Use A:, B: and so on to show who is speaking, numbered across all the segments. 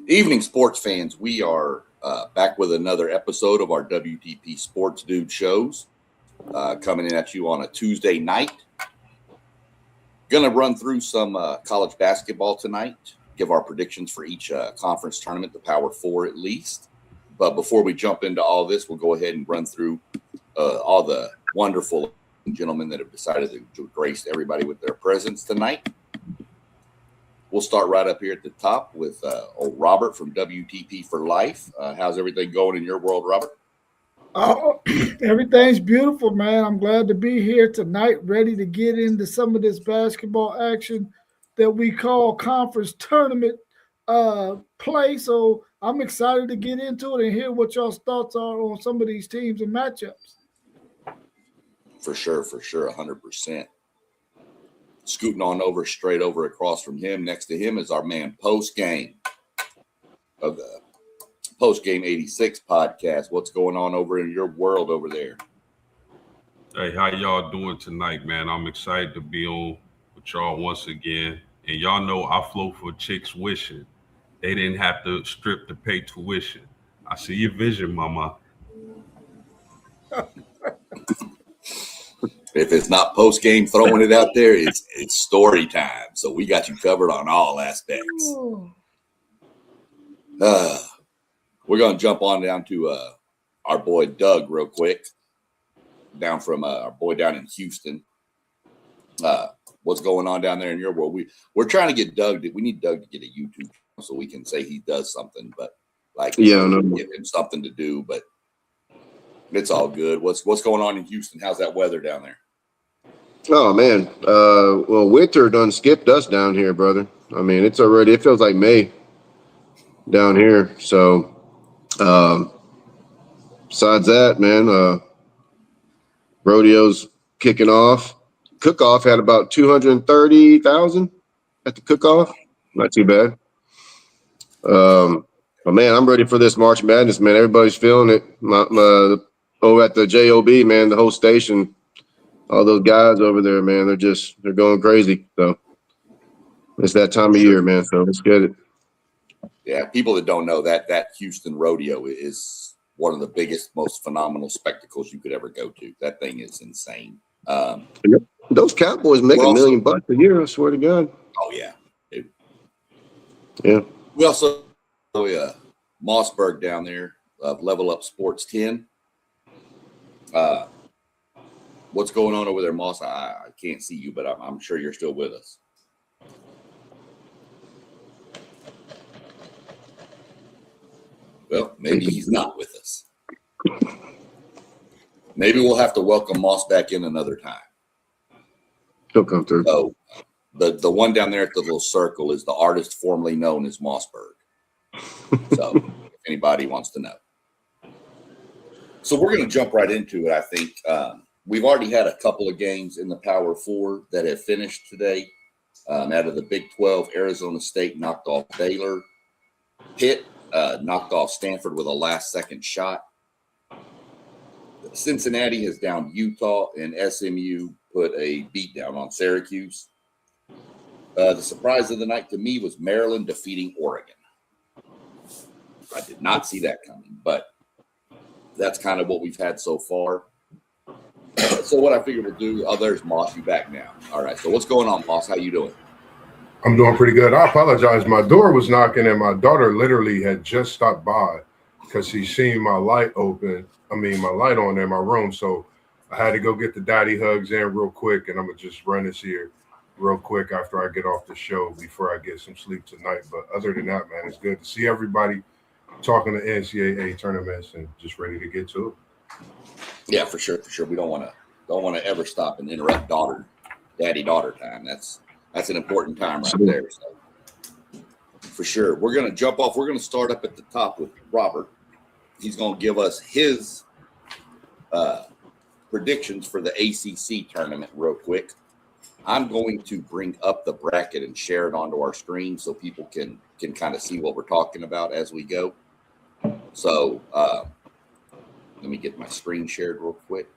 A: Evening, sports fans. We are back with another episode of our WTP Sports Dude shows, coming in at you on a Tuesday night. Going to run through some college basketball tonight, give our predictions for each conference tournament, the Power Four at least. But before we jump into all this, we'll go ahead and run through all the wonderful gentlemen that have decided to grace everybody with their presence tonight. We'll start right up here at the top with old Robert from WTP for Life. How's everything going in your world, Robert?
B: Oh, everything's beautiful, man. I'm glad to be here tonight, ready to get into some of this basketball action that we call conference tournament play. So I'm excited to get into it and hear what y'all's thoughts are on some of these teams and matchups.
A: For sure, 100%. Scooting on over, straight over across from him. Next to him is our man Post Game of the Post Game 86 podcast. What's going on over in your world over there?
C: Hey, how y'all doing tonight, man? I'm excited to be on with y'all once again. And y'all know I flow for chicks wishing they didn't have to strip to pay tuition. I see your vision, mama.
A: If it's not post game throwing it out there, it's story time. So we got you covered on all aspects. We're going to jump on down to our boy Doug real quick, down from our boy down in Houston. What's going on down there in your world? We're trying to get Doug. We need Doug to get a YouTube channel so we can say he does something, but give him something to do. But it's all good. What's going on in Houston? How's that weather down there?
D: Oh man, well, winter done skipped us down here, brother. I mean, it feels like May down here. So, besides that, man, rodeo's kicking off. Cook-off had about 230,000 at the cook-off. Not too bad. But man, I'm ready for this March Madness, man. Everybody's feeling it. Over at the JOB, man, the whole station, all those guys over there, man, they're going crazy. So it's that time of year, man. So let's get it.
A: Yeah, people that don't know that Houston rodeo is one of the biggest, most phenomenal spectacles you could ever go to. That thing is insane.
D: Those Cowboys make $1 million a year, I swear to God.
A: Oh yeah. Dude.
D: Yeah.
A: We also Mossberg down there, Level Up Sports 10. What's going on over there, Moss? I can't see you, but I'm sure you're still with us. Well, maybe he's not with us. Maybe we'll have to welcome Moss back in another time.
D: He'll come through.
A: So the one down there at the little circle is the artist formerly known as Mossberg. So if anybody wants to know. So we're going to jump right into it, I think. We've already had a couple of games in the Power Four that have finished today. Out of the Big 12, Arizona State knocked off Baylor. Pitt knocked off Stanford with a last-second shot. Cincinnati has downed Utah, and SMU put a beatdown on Syracuse. The surprise of the night to me was Maryland defeating Oregon. I did not see that coming, but that's kind of what we've had so far. So what I figured we'll do, there's Moss, you back now. All right, so what's going on, Moss? How you doing?
E: I'm doing pretty good. I apologize. My door was knocking, and my daughter literally had just stopped by because she seen my light open. My light on in my room. So I had to go get the daddy hugs in real quick, and I'm going to just run this here real quick after I get off the show before I get some sleep tonight. But other than that, man, it's good to see everybody talking to NCAA tournaments and just ready to get to it.
A: Yeah, for sure. We don't want to ever stop and interrupt daddy-daughter time. That's an important time right there. So for sure. We're going to jump off. We're going to start up at the top with Robert. He's going to give us his predictions for the ACC tournament real quick. I'm going to bring up the bracket and share it onto our screen so people can kind of see what we're talking about as we go. So let me get my screen shared real quick.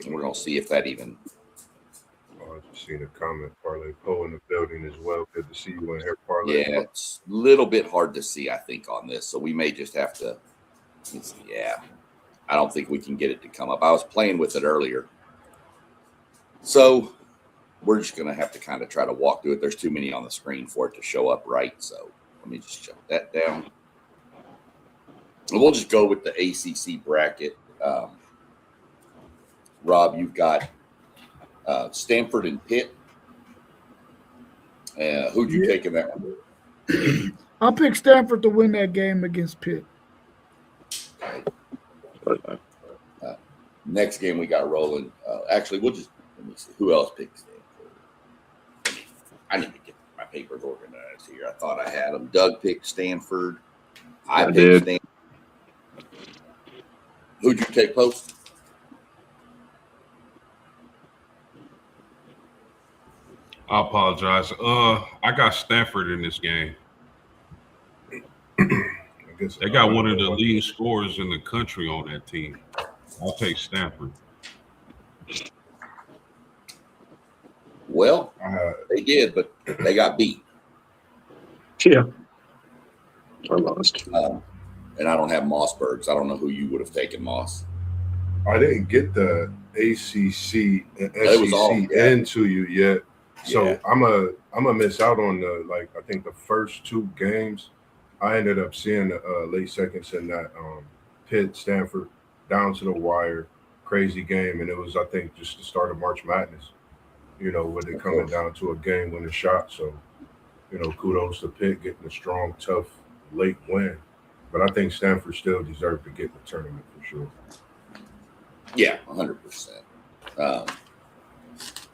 A: And we're going to see if that even
E: seen it coming. Parlay Poe in the building as well. Good to see you in here, Parlay.
A: Yeah, it's a little bit hard to see, I think, on this. So we may just have to. Yeah, I don't think we can get it to come up. I was playing with it earlier. So we're just going to have to kind of try to walk through it. There's too many on the screen for it to show up right. So let me just shut that down. And we'll just go with the ACC bracket. Rob, you've got Stanford and Pitt. Who'd you take in that one?
B: I'll pick Stanford to win that game against Pitt.
A: Okay. Next game we got rolling. Actually, let me see who else picked Stanford. I need to get my papers organized here. I thought I had them. Doug picked Stanford. I picked
D: did.
A: Stanford. Who'd you take, Post?
C: I apologize. I got Stanford in this game.
E: I guess
C: They got one of the leading scorers in the country on that team. I'll take Stanford.
A: Well, they did, but they got beat.
D: Yeah. I lost.
A: And I don't have Mossbergs. I don't know who you would have taken, Moss.
E: I didn't get the ACC and
A: It was all,
E: SEC
A: yeah.
E: into you yet, so
A: Yeah.
E: I'm a miss out on the I think the first two games. I ended up seeing the late seconds in that Pitt Stanford down to the wire, crazy game, and it was I think just the start of March Madness. You know, with it coming down to a game-winning shot. So, you know, kudos to Pitt getting a strong, tough late win. But I think Stanford still deserved to get in the tournament for sure.
A: Yeah, 100%.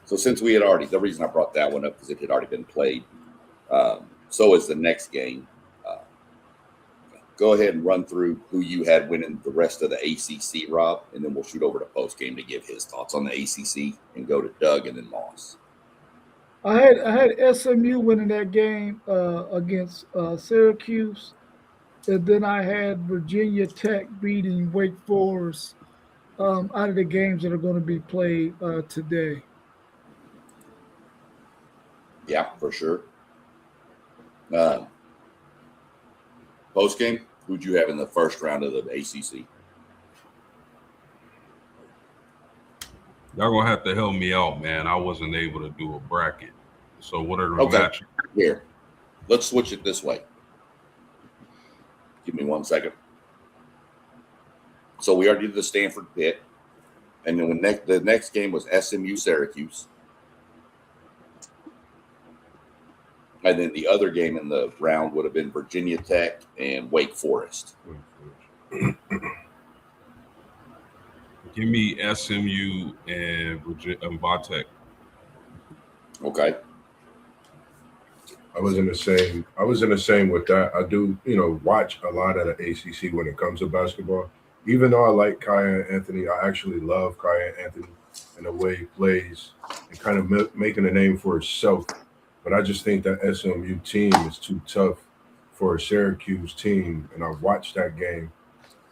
A: So since we had already, the reason I brought that one up because it had already been played. So is the next game. Go ahead and run through who you had winning the rest of the ACC, Rob, and then we'll shoot over to post game to give his thoughts on the ACC and go to Doug and then Moss.
B: I had SMU winning that game against Syracuse, and then I had Virginia Tech beating Wake Forest out of the games that are going to be played today.
A: Yeah, for sure. Post game, who'd you have in the first round of the ACC?
C: Y'all gonna have to help me out, man. I wasn't able to do a bracket. So what are the
A: Okay.
C: matches?
A: Here, let's switch it this way. Give me 1 second. So we already did the Stanford Pitt, and then the next game was SMU Syracuse, and then the other game in the round would have been Virginia Tech and Wake Forest.
C: Give me SMU and Vatech.
A: Okay.
E: I was in the same with that. I do, watch a lot of the ACC when it comes to basketball. Even though I like Kaya Anthony, I actually love Kaya Anthony and the way he plays and kind of making a name for himself. But I just think that SMU team is too tough for a Syracuse team. And I watched that game.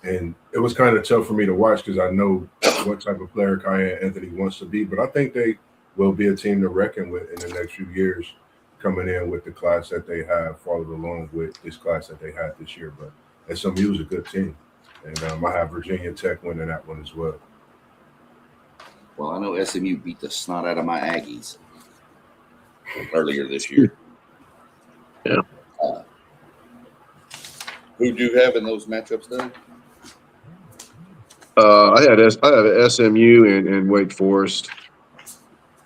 E: And it was kind of tough for me to watch because I know what type of player Kaya Anthony wants to be. But I think they will be a team to reckon with in the next few years, coming in with the class that they have, followed along with this class that they had this year. But SMU is a good team. And I have Virginia Tech winning that one as well.
A: Well, I know SMU beat the snot out of my Aggies earlier this year.
D: Yeah.
A: Who'd you have in those matchups, then?
D: I have SMU and Wake Forest.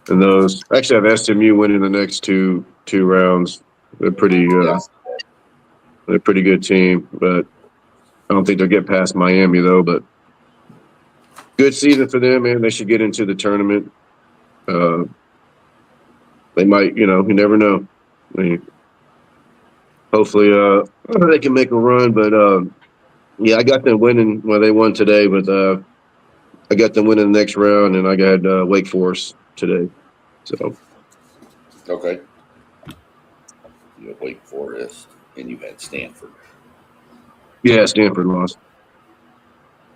D: And those actually I have SMU winning the next two rounds. They're pretty they're a pretty good team, but I don't think they'll get past Miami though. But good season for them, man. They should get into the tournament. They might, you never know. Hopefully, they can make a run. But yeah, I got them winning. Well, they won today, but I got them winning the next round, and I got Wake Forest today. So
A: Okay. You had Wake Forest, and you had Stanford.
D: yeah, Stanford lost.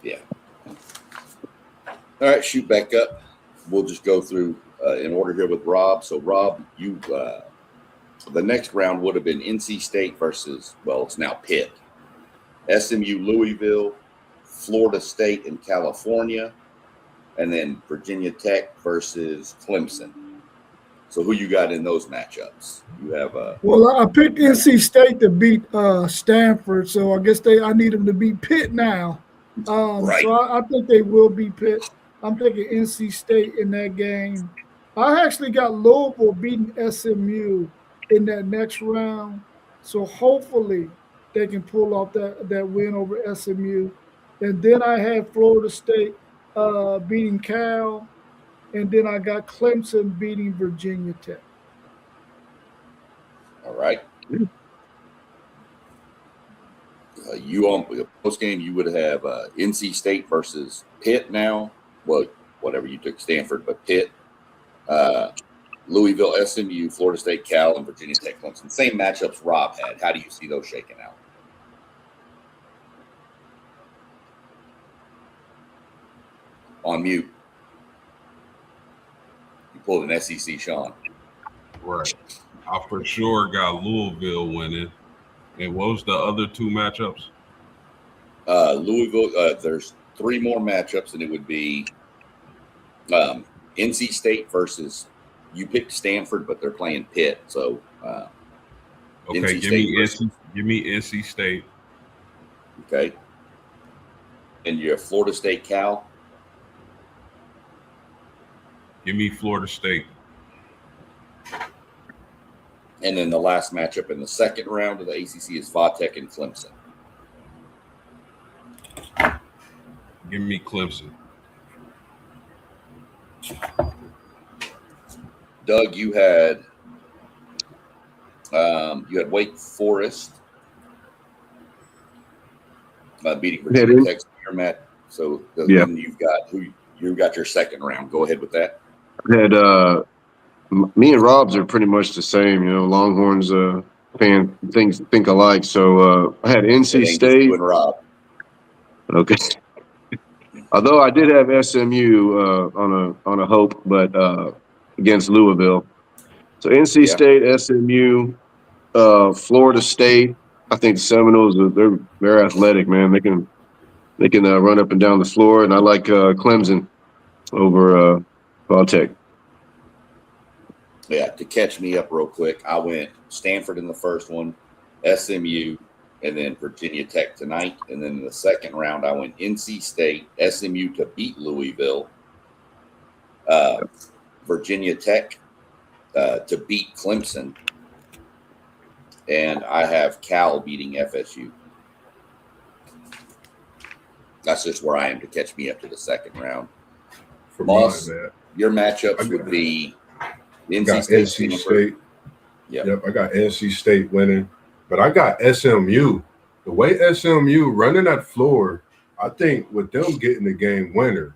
A: Yeah. All right, shoot back up. We'll just go through in order here with Rob. So, Rob, you the next round would have been NC State versus, well, it's now Pitt, SMU, Louisville, Florida State, and California, and then Virginia Tech versus Clemson. So, who you got in those matchups? You have
B: Well, I picked NC State to beat Stanford, so I guess I need them to beat Pitt now.
A: Right.
B: So I think they will beat Pitt. I'm taking NC State in that game. I actually got Louisville beating SMU in that next round, so hopefully they can pull off that win over SMU. And then I had Florida State beating Cal, and then I got Clemson beating Virginia Tech.
A: all right. You on the post game, you would have NC State versus Pitt now. Well, whatever you took Stanford, but Pitt, Louisville, SMU, Florida State, Cal, and Virginia Tech, Clemson. Same matchups Rob had. How do you see those shaking out? On mute. You pulled an SEC, Sean.
C: Right. I for sure got Louisville winning. And what was the other two matchups?
A: Louisville, there's three more matchups, and it would be NC State versus, you picked Stanford, but they're playing Pitt. So,
C: Okay, give me NC State.
A: Okay. And you have Florida State, Cal.
C: Give me Florida State.
A: And then the last matchup in the second round of the ACC is Vatech and Clemson.
C: Give me Clemson.
A: Doug, you had Wake Forest beating Virginia Tech. So then you've got your second round. Go ahead with that.
D: I had me and Rob's are pretty much the same. You know, Longhorns fan things think alike. So I had NC State.
A: And Rob.
D: Okay. Although I did have SMU on a hope, but against Louisville. So NC State, SMU, Florida State. I think the Seminoles they're athletic, man. They can run up and down the floor, and I like Clemson over Vatech.
A: Yeah, to catch me up real quick, I went Stanford in the first one, SMU, and then Virginia Tech tonight. And then in the second round, I went NC State, SMU to beat Louisville, Virginia Tech to beat Clemson, and I have Cal beating FSU. That's just where I am to catch me up to the second round.
E: For
A: Moss,
E: mine, man.
A: your matchups would be
E: NC State. Yep, I got NC State winning, but I got SMU. The way SMU running that floor, I think with them getting the game winner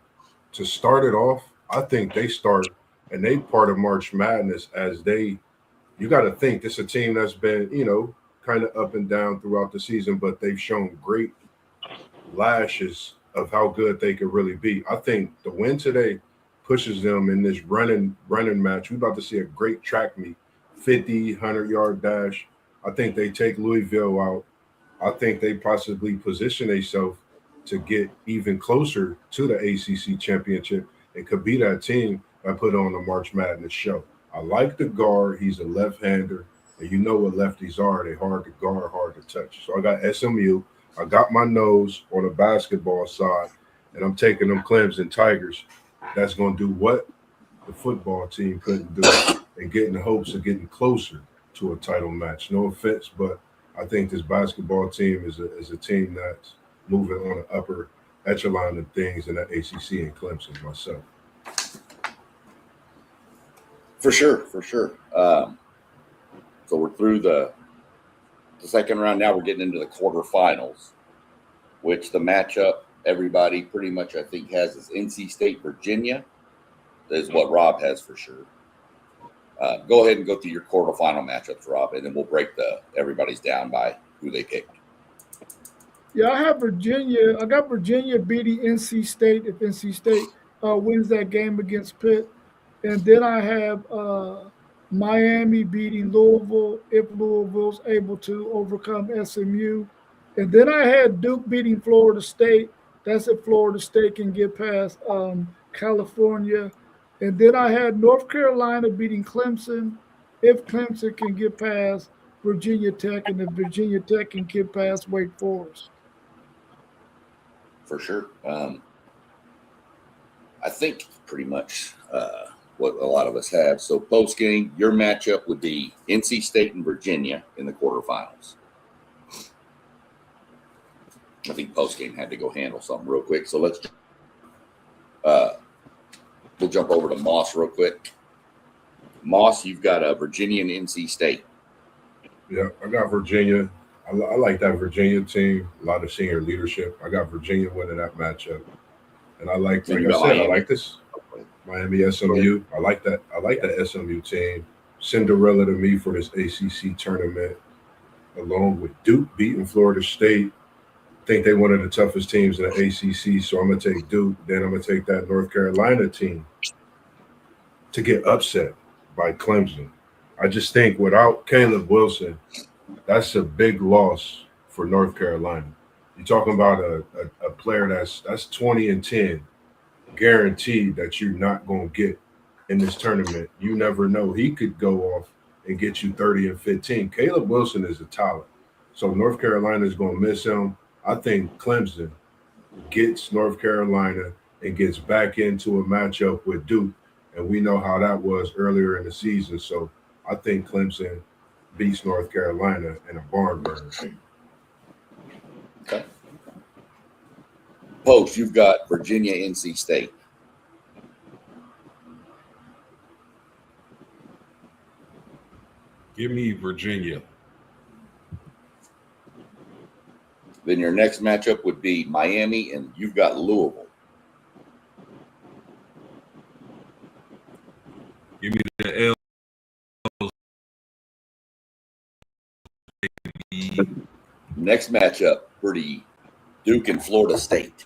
E: to start it off, I think they start and they part of March Madness as you got to think this is a team that's been, kind of up and down throughout the season, but they've shown great lashes of how good they could really be. I think the win today pushes them in this running match. We're about to see a great track meet, 50, 100-yard dash. I think they take Louisville out. I think they possibly position themselves to get even closer to the ACC championship and could be that team that put on the March Madness show. I like the guard. He's a left-hander, and you know what lefties are. They're hard to guard, hard to touch. So I got SMU. I got my nose on the basketball side, and I'm taking them Clemson Tigers. That's going to do what the football team couldn't do and get in the hopes of getting closer to a title match. No offense, but I think this basketball team is a team that's moving on the upper echelon of things in the ACC and Clemson myself.
A: For sure. So we're through the second round. Now we're getting into the quarterfinals, which the matchup everybody pretty much I think has is NC State, Virginia. That is what Rob has for sure. Go ahead and go through your quarterfinal matchups, Rob, and then we'll break everybody's down by who they picked.
B: Yeah, I have Virginia. I got Virginia beating NC State if NC State wins that game against Pitt. And then I have Miami beating Louisville if Louisville's able to overcome SMU. And then I had Duke beating Florida State. That's if Florida State can get past California. And then I had North Carolina beating Clemson if Clemson can get past Virginia Tech and if Virginia Tech can get past Wake Forest.
A: For sure. I think pretty much what a lot of us have. So post game, your matchup would be NC State and Virginia in the quarterfinals. I think post game had to go handle something real quick. So let's we'll jump over to Moss real quick. Moss, you've got a Virginia and NC State.
E: Yeah, I got Virginia. I like that Virginia team. A lot of senior leadership. I got Virginia winning that matchup, and I like I said, Miami. I like this Miami SMU. I like that. I like that SMU team. Cinderella to me for this ACC tournament, along with Duke beating Florida State. I think they're one of the toughest teams in the ACC, so I'm going to take Duke. Then I'm going to take that North Carolina team to get upset by Clemson. I just think without Caleb Wilson, that's a big loss for North Carolina. You're talking about a player that's 20-10, guaranteed that you're not going to get in this tournament. You never know. He could go off and get you 30 and 15. Caleb Wilson is a talent. So North Carolina is going to miss him. I think Clemson gets North Carolina and gets back into a matchup with Duke, and we know how that was earlier in the season. So I think Clemson beats North Carolina in a barn burner.
A: Okay. Post, you've got Virginia, NC State.
C: Give me Virginia.
A: Then your next matchup would be Miami, and you've got Louisville.
C: Give me the L.
A: Next matchup, pretty Duke and Florida State.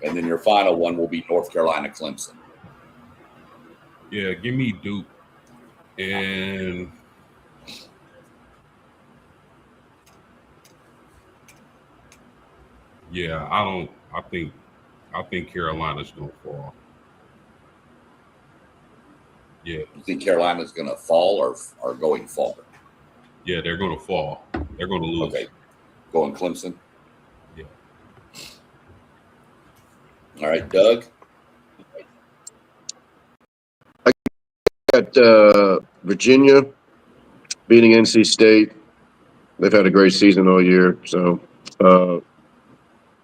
A: And then your final one will be North Carolina, Clemson.
C: Yeah, give me Duke. And yeah, I think Carolina's gonna fall. Yeah.
A: You think Carolina's going to fall or going forward?
C: Yeah, they're gonna fall. They're gonna lose.
A: Okay. Going Clemson?
C: Yeah.
A: All right, Doug?
D: I got Virginia beating NC State. They've had a great season all year. So I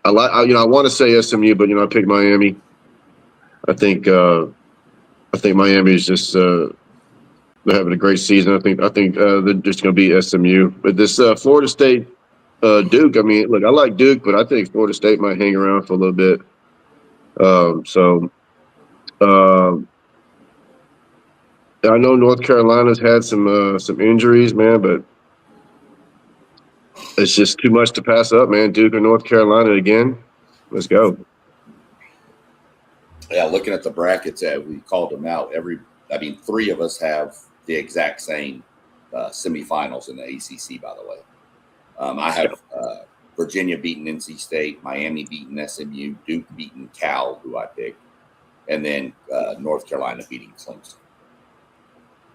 D: want to say SMU, but I picked Miami. I think Miami is just they're having a great season. I think they're just going to beat SMU. But this Florida State Duke, I mean, look, I like Duke, but I think Florida State might hang around for a little bit. I know North Carolina's had some injuries, man, but it's just too much to pass up, man. Duke or North Carolina again. Let's go.
A: Yeah, looking at the brackets, we called them out. Three of us have the exact same semifinals in the ACC, by the way. I have Virginia beating NC State, Miami beating SMU, Duke beating Cal, who I picked, and then North Carolina beating Clemson.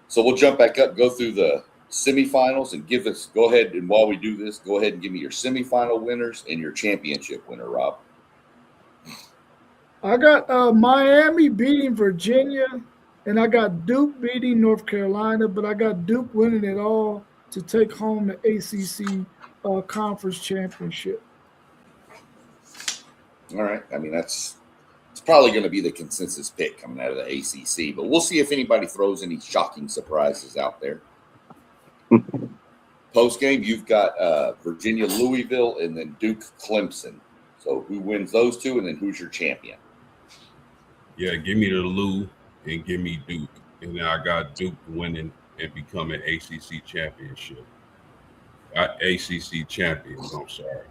A: So we'll jump back up, go through the semifinals, and go ahead, and while we do this, go ahead and give me your semifinal winners and your championship winner, Rob.
B: I got Miami beating Virginia, and I got Duke beating North Carolina, but I got Duke winning it all to take home the ACC conference championship.
A: All right. I mean, it's probably going to be the consensus pick coming out of the ACC, but we'll see if anybody throws any shocking surprises out there. Post game, you've got Virginia, Louisville, and then Duke, Clemson. So who wins those two, and then who's your champion?
C: Yeah, give me the Lou and give me Duke. And then I got Duke winning and becoming ACC championship. ACC champions, I'm sorry.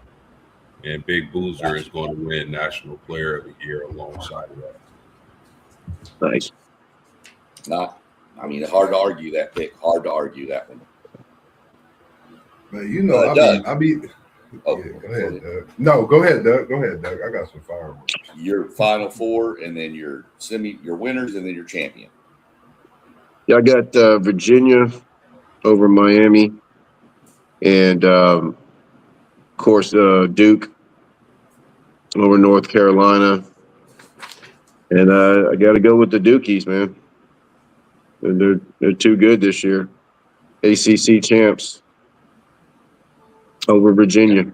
C: And Big Boozer is going to win National Player of the Year alongside of that.
D: Nice.
A: Hard to argue that pick. Hard to argue that one.
E: But you know,
A: Doug.
E: I be.
A: Oh,
E: Yeah, go ahead, Doug. No, go ahead, Doug. Go ahead, Doug. I got some fireworks.
A: Your Final Four, and then your winners, and then your champion.
D: Yeah, I got Virginia over Miami, and of course Duke over North Carolina, and I got to go with the Dukies, man. And they're too good this year. ACC champs over Virginia.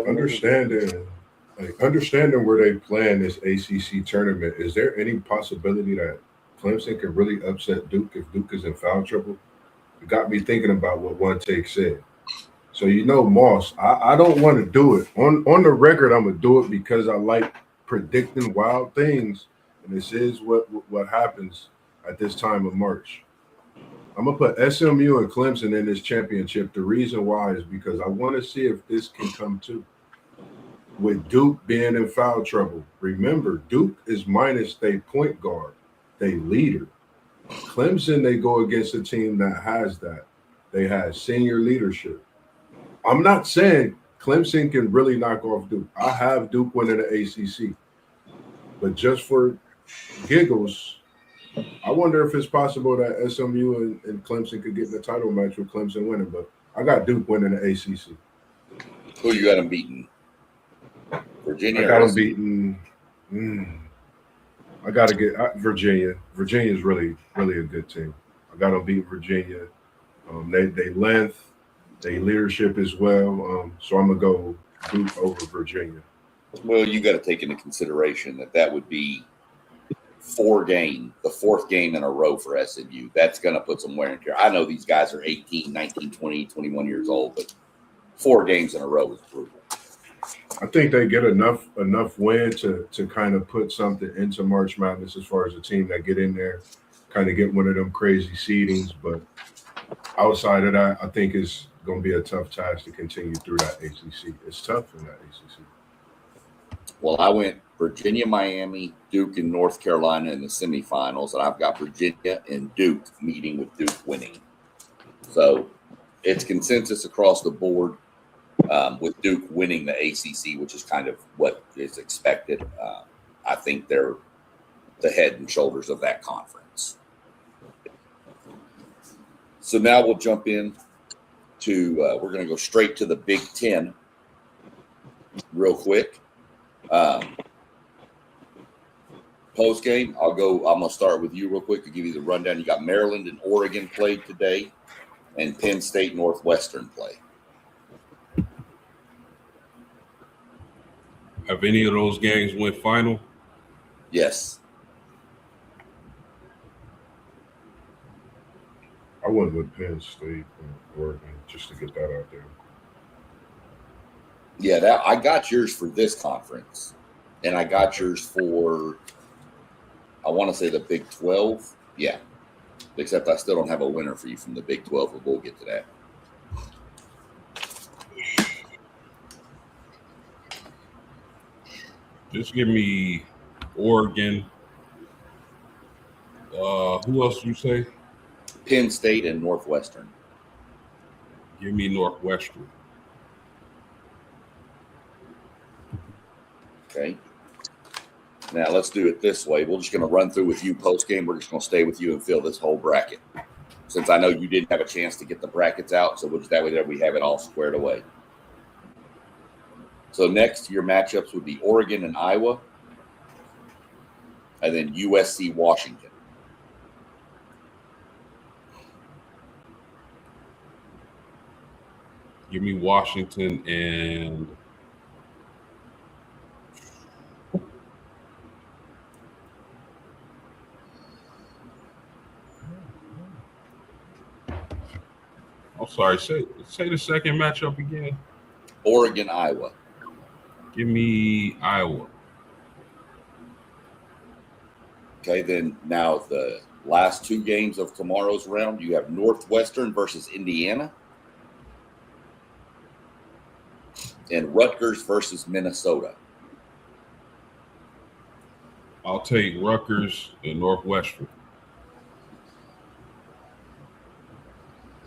E: Understanding where they play in this ACC tournament, is there any possibility that Clemson can really upset Duke if Duke is in foul trouble? It got me thinking about what One Take said. So, Moss, I don't want to do it. On the record, I'm going to do it because I like predicting wild things, and this is what happens at this time of March. I'm going to put SMU and Clemson in this championship. The reason why is because I want to see if this can come true. With Duke being in foul trouble, remember, Duke is minus their point guard, their leader. Clemson, they go against a team that has that. They have senior leadership. I'm not saying Clemson can really knock off Duke. I have Duke winning the ACC. But just for giggles, I wonder if it's possible that SMU and Clemson could get in the title match with Clemson winning. But I got Duke winning the ACC.
A: Who you got them beating? Virginia.
E: I got them beating. I got to get Virginia. Virginia is really, really a good team. I got them beat Virginia. They length, they leadership as well. So I'm gonna go Duke over Virginia.
A: Well, you got to take into consideration that would be the fourth game in a row for SMU. That's going to put some wear and tear. I know these guys are 18, 19, 20, 21 years old, but 4 games in a row is brutal.
E: I think they get enough win to kind of put something into March Madness as far as a team that get in there, kind of get one of them crazy seedings. But outside of that, I think it's going to be a tough task to continue through that ACC. It's tough in that ACC.
A: Well, I went Virginia, Miami, Duke, and North Carolina in the semifinals, and I've got Virginia and Duke meeting with Duke winning. So it's consensus across the board. With Duke winning the ACC, which is kind of what is expected. I think they're the head and shoulders of that conference. So now we'll jump in to, we're going to go straight to the Big Ten real quick. Post game, I'm going to start with you real quick to give you the rundown. You got Maryland and Oregon played today, and Penn State Northwestern play.
C: Have any of those games went final?
A: Yes.
E: I went with Penn State and Oregon just to get that out there.
A: Yeah, I got yours for this conference, and I got yours for, I want to say the Big 12. Yeah, except I still don't have a winner for you from the Big 12, but we'll get to that.
C: Just give me Oregon. Who else you say?
A: Penn State and Northwestern.
C: Give me Northwestern.
A: Okay. Now let's do it this way. We're just going to run through with you post game. We're just going to stay with you and fill this whole bracket. Since I know you didn't have a chance to get the brackets out, so we'll just that way we have it all squared away. So next, your matchups would be Oregon and Iowa, and then USC Washington.
C: Give me Washington and I'm sorry, say the second matchup again.
A: Oregon, Iowa.
C: Give me Iowa.
A: Okay, then now the last 2 games of tomorrow's round, you have Northwestern versus Indiana and Rutgers versus Minnesota.
C: I'll take Rutgers and Northwestern.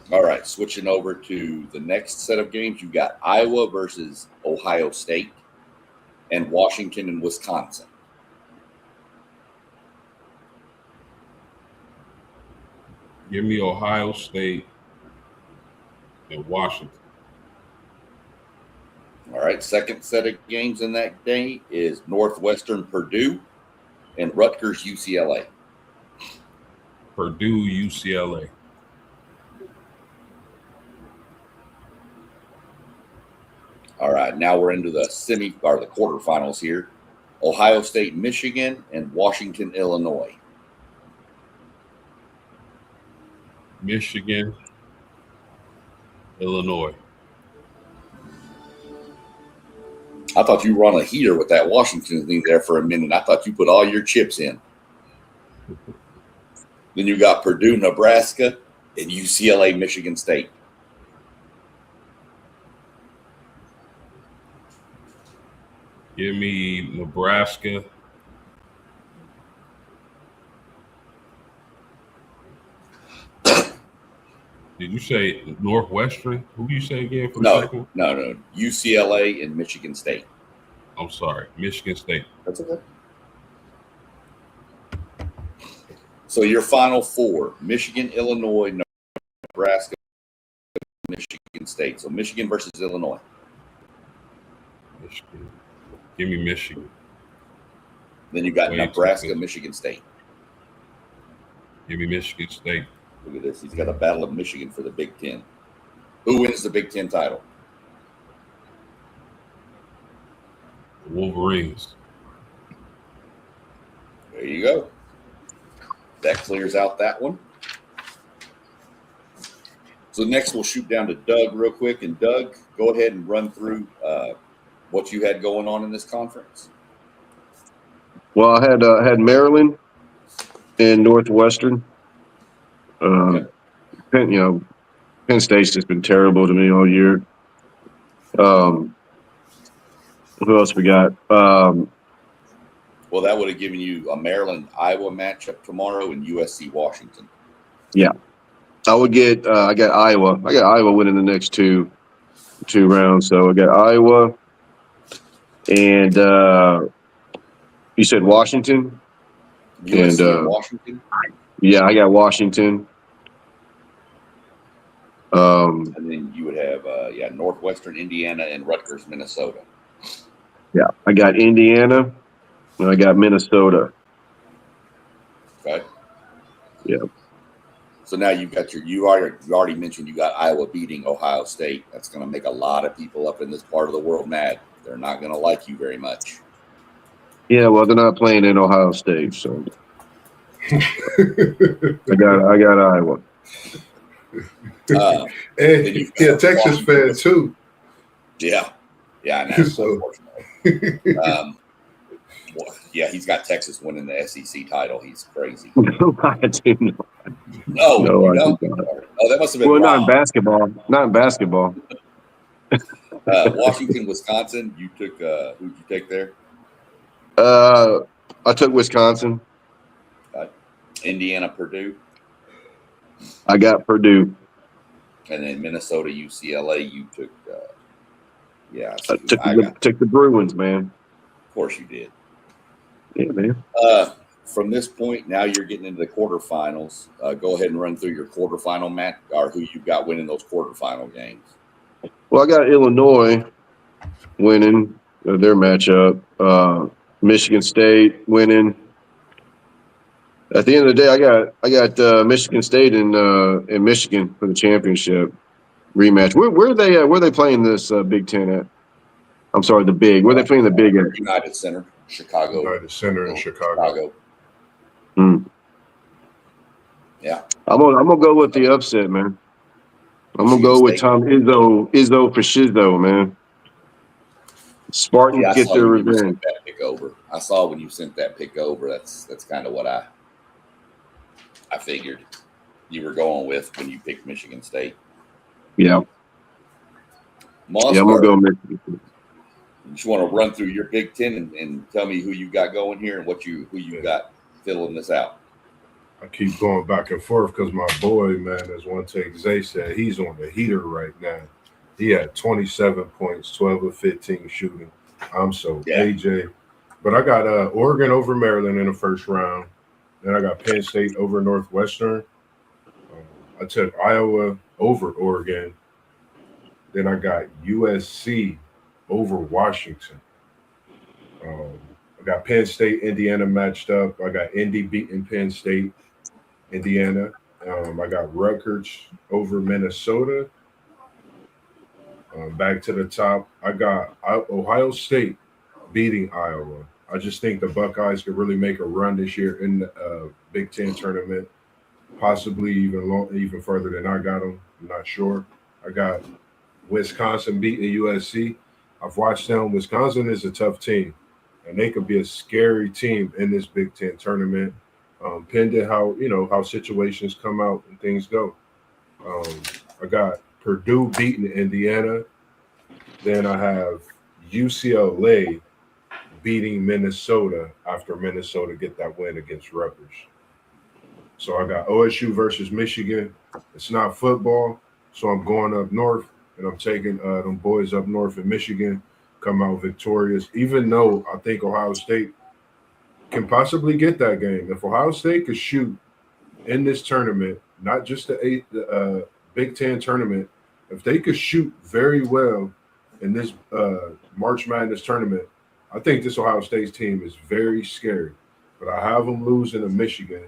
A: All right, switching over to the next set of games, you got Iowa versus Ohio State and Washington and Wisconsin.
C: Give me Ohio State and Washington.
A: All right, second set of games in that day is Northwestern Purdue and Rutgers UCLA.
C: Purdue, UCLA.
A: All right, now we're into the the quarterfinals here. Ohio State, Michigan, and Washington, Illinois.
C: Michigan, Illinois.
A: I thought you were on a heater with that Washington thing there for a minute. I thought you put all your chips in. Then you got Purdue, Nebraska, and UCLA, Michigan State.
C: Give me Nebraska. Did you say Northwestern? Who do you say again for the second?
A: No. UCLA and Michigan State.
C: I'm sorry, Michigan State.
A: That's okay. So your final four: Michigan, Illinois, Nebraska, Michigan State. So Michigan versus Illinois.
C: Michigan. Give me Michigan.
A: Then you got
C: Wait,
A: Nebraska, Michigan State.
C: Give me Michigan State.
A: Look at this. He's got a battle of Michigan for the Big Ten. Who wins the Big Ten title?
C: The Wolverines.
A: There you go. That clears out that one. So next we'll shoot down to Doug real quick. And Doug, go ahead and run through what you had going on in this conference.
D: Well, I had Maryland and Northwestern. Penn State's just been terrible to me all year. Who else we got?
A: Well, that would have given you a Maryland-Iowa matchup tomorrow and USC-Washington.
D: Yeah, I would get. I got Iowa. I got Iowa winning the next two rounds. So I got Iowa, and you said Washington.
A: USC and Washington.
D: Yeah, I got Washington.
A: And then you would have Northwestern Indiana and Rutgers, Minnesota.
D: Yeah, I got Indiana and I got Minnesota.
A: Okay.
D: Yeah.
A: So now you've got you already mentioned you got Iowa beating Ohio State. That's going to make a lot of people up in this part of the world mad. They're not going to like you very much.
D: Yeah, well, they're not playing in Ohio State, so I got Iowa.
E: And Texas fan too.
A: Yeah, I know.
E: So,
A: He's got Texas winning the SEC title. He's crazy.
D: I do not.
A: No,
D: No, I
A: no.
D: do not.
A: Oh, that must have been
D: Well,
A: wrong.
D: not in basketball.
A: Washington, Wisconsin. You took who'd you take there?
D: I took Wisconsin.
A: Indiana, Purdue,
D: I got Purdue.
A: and then Minnesota, UCLA. You took.
D: Took the Bruins, man.
A: Of course you did.
D: Yeah, man.
A: From this point, now you're getting into the quarterfinals. Go ahead and run through your quarterfinal match, or who you've got winning those quarterfinal games.
D: Well, I got Illinois winning their matchup. Michigan State winning. At the end of the day, I got Michigan State and Michigan for the championship rematch. Where are they? Where are they playing this Big Ten at? I'm sorry, the Big. Where are they playing the Big at?
A: United Center, Chicago.
E: United Center in Chicago.
A: Yeah,
D: I'm gonna go with the upset, man. I'm gonna go with Tom Izzo for Shizzo, man. Spartans get their revenge.
A: I saw when you sent that pick over. That's kind of what I figured you were going with when you picked Michigan State.
D: Yeah.
A: Mossberg,
D: Yeah, I'm gonna go Michigan.
A: You just want to run through your Big Ten and tell me who you got going here and who you got filling this out.
E: I keep going back and forth because my boy, man, as one take Zay said, he's on the heater right now. He had 27 points, 12 of 15 shooting. AJ. But I got Oregon over Maryland in the first round. Then I got Penn State over Northwestern. I took Iowa over Oregon. Then I got USC over Washington. I got Penn State, Indiana matched up. I got Indy beating Penn State, Indiana. I got Rutgers over Minnesota. Back to the top, I got Ohio State beating Iowa. I just think the Buckeyes could really make a run this year in the Big Ten tournament, possibly even further than I got them. I'm not sure. I got Wisconsin beating USC. I've watched them. Wisconsin is a tough team, and they could be a scary team in this Big Ten tournament, pending how situations come out and things go. I got Purdue beating Indiana. Then I have UCLA beating Minnesota after Minnesota get that win against Rutgers. So I got OSU versus Michigan. It's not football, so I'm going up north, and I'm taking them boys up north in Michigan, come out victorious, even though I think Ohio State can possibly get that game. If Ohio State could shoot in this tournament, not just the Big Ten tournament, if they could shoot very well in this March Madness tournament, I think this Ohio State team is very scary. But I have them losing to Michigan.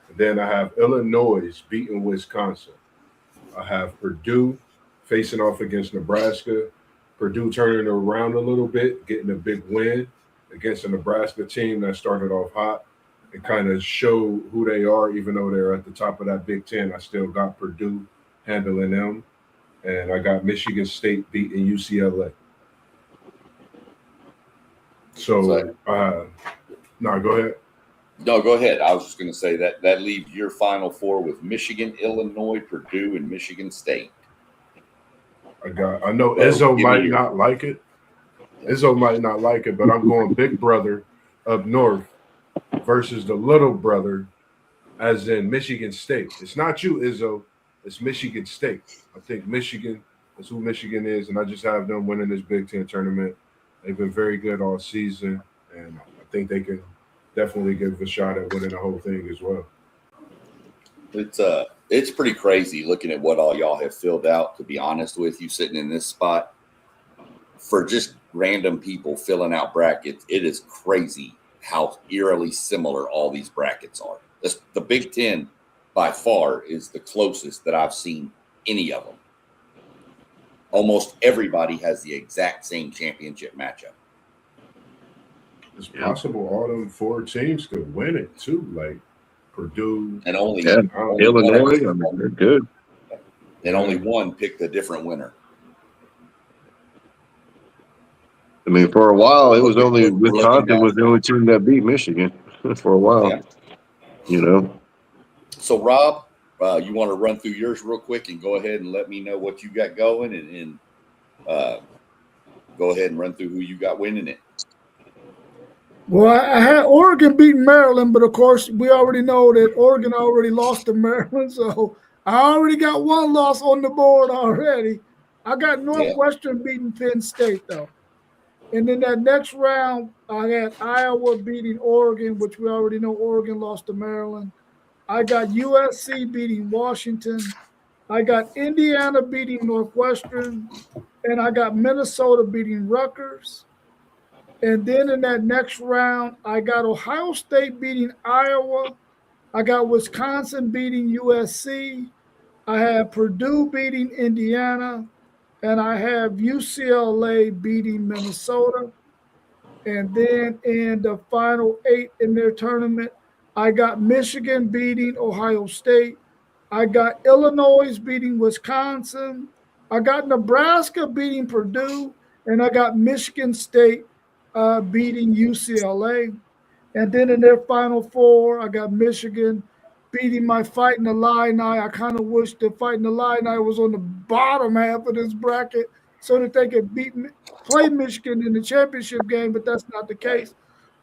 E: And then I have Illinois beating Wisconsin. I have Purdue facing off against Nebraska. Purdue turning it around a little bit, getting a big win against a Nebraska team that started off hot and kind of show who they are, even though they're at the top of that Big Ten. I still got Purdue handling them. And I got State beating UCLA. So, no, go ahead.
A: No, go ahead. I was just going to say that leaves your Final Four with Michigan, Illinois, Purdue, and Michigan State.
E: I know Izzo might not like it. Izzo might not like it, but I'm going big brother up north versus the little brother, as in Michigan State. It's not you, Izzo. It's Michigan State. I think Michigan is who Michigan is, and I just have them winning this Big Ten tournament. They've been very good all season, and I think they can definitely give a shot at winning the whole thing as well.
A: It's pretty crazy looking at what all y'all have filled out, to be honest with you, sitting in this spot. For just random people filling out brackets, it is crazy how eerily similar all these brackets are. The Big Ten, by far, is the closest that I've seen any of them. Almost everybody has the exact same championship matchup.
E: It's possible all them four teams could win it too, like Purdue
A: and only
D: Illinois. I mean, they're good.
A: And only one picked a different winner.
D: I mean, for a while, it was only Wisconsin was the only team that beat Michigan for a while. Yeah.
A: So, Rob, you want to run through yours real quick and go ahead and let me know what you got going, and go ahead and run through who you got winning it.
B: Well, I had Oregon beating Maryland, but of course we already know that Oregon already lost to Maryland, so I already got one loss on the board already. I got Northwestern beating Penn State, though. And then that next round, I had Iowa beating Oregon, which we already know Oregon lost to Maryland. I got USC beating Washington. I got Indiana beating Northwestern. And I got Minnesota beating Rutgers. And then in that next round, I got Ohio State beating Iowa. I got Wisconsin beating USC. I have Purdue beating Indiana. And I have UCLA beating Minnesota. And then in the final 8 in their tournament, I got Michigan beating Ohio State. I got Illinois beating Wisconsin. I got Nebraska beating Purdue. And I got Michigan State beating UCLA. And then in their final 4, I got Michigan beating my Fighting Illini. I kind of wish the Fighting Illini was on the bottom half of this bracket so that they could play Michigan in the championship game, but that's not the case.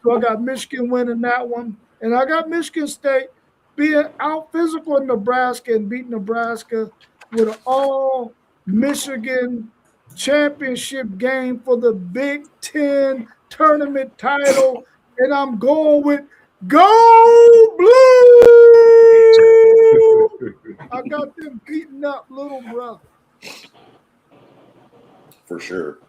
B: So I got Michigan winning that one. And I got Michigan State being out physical in Nebraska and beating Nebraska with an all Michigan championship game for the Big Ten tournament title. And I'm going with Go Blue! I got them beating up little brother.
A: For sure.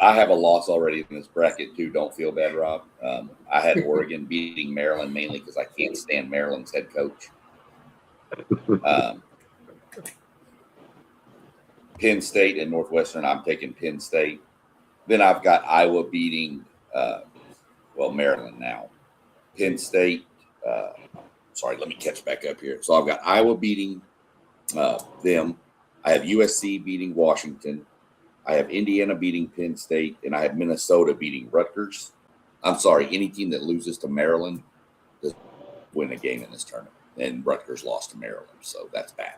A: I have a loss already in this bracket too. Don't feel bad, Rob. I had Oregon beating Maryland mainly because I can't stand Maryland's head coach. Penn State and Northwestern, I'm taking Penn State. Then I've got Iowa beating, Maryland now. Penn State, sorry, let me catch back up here. So I've got Iowa beating them. I have USC beating Washington. I have Indiana beating Penn State, and I have Minnesota beating Rutgers. I'm sorry, any team that loses to Maryland does win a game in this tournament, and Rutgers lost to Maryland, so that's bad.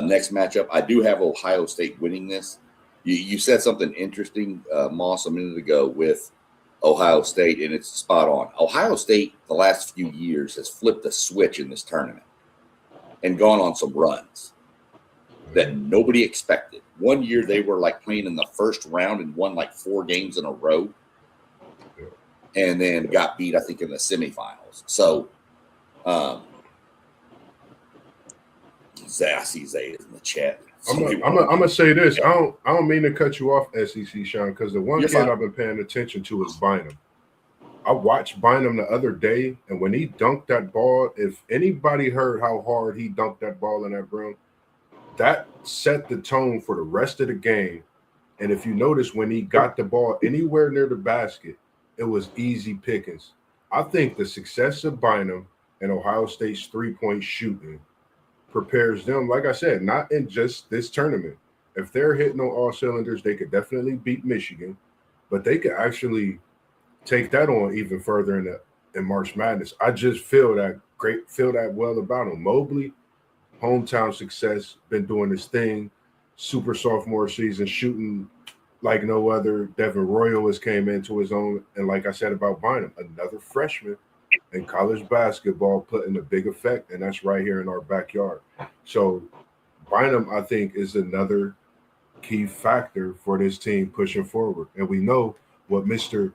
A: Next matchup, I do have Ohio State winning this. You said something interesting, Moss, a minute ago with Ohio State, and it's spot on. Ohio State, the last few years, has flipped a switch in this tournament and gone on some runs that nobody expected. One year they were like playing in the first round and won like 4 games in a row, and then got beat, I think, in the semifinals. So, I see Zay in the chat.
E: I'm gonna say this. I don't mean to cut you off, SEC Sean, because the one
A: You're
E: kid
A: fine.
E: I've been paying attention to is Bynum. I watched Bynum the other day, and when he dunked that ball, if anybody heard how hard he dunked that ball in that room, that set the tone for the rest of the game. And if you notice, when he got the ball anywhere near the basket, it was easy pickings. I think the success of Bynum and Ohio State's three-point shooting prepares them, like I said, not in just this tournament. If they're hitting on all cylinders, they could definitely beat Michigan, but they could actually take that on even further in March Madness. I just feel that well about them. Mobley, hometown success, been doing his thing, super sophomore season, shooting like no other. Devin Royal has came into his own, and like I said about Bynum, another freshman in college basketball putting a big effect, and that's right here in our backyard. So Bynum, I think, is another key factor for this team pushing forward. And we know what Mr.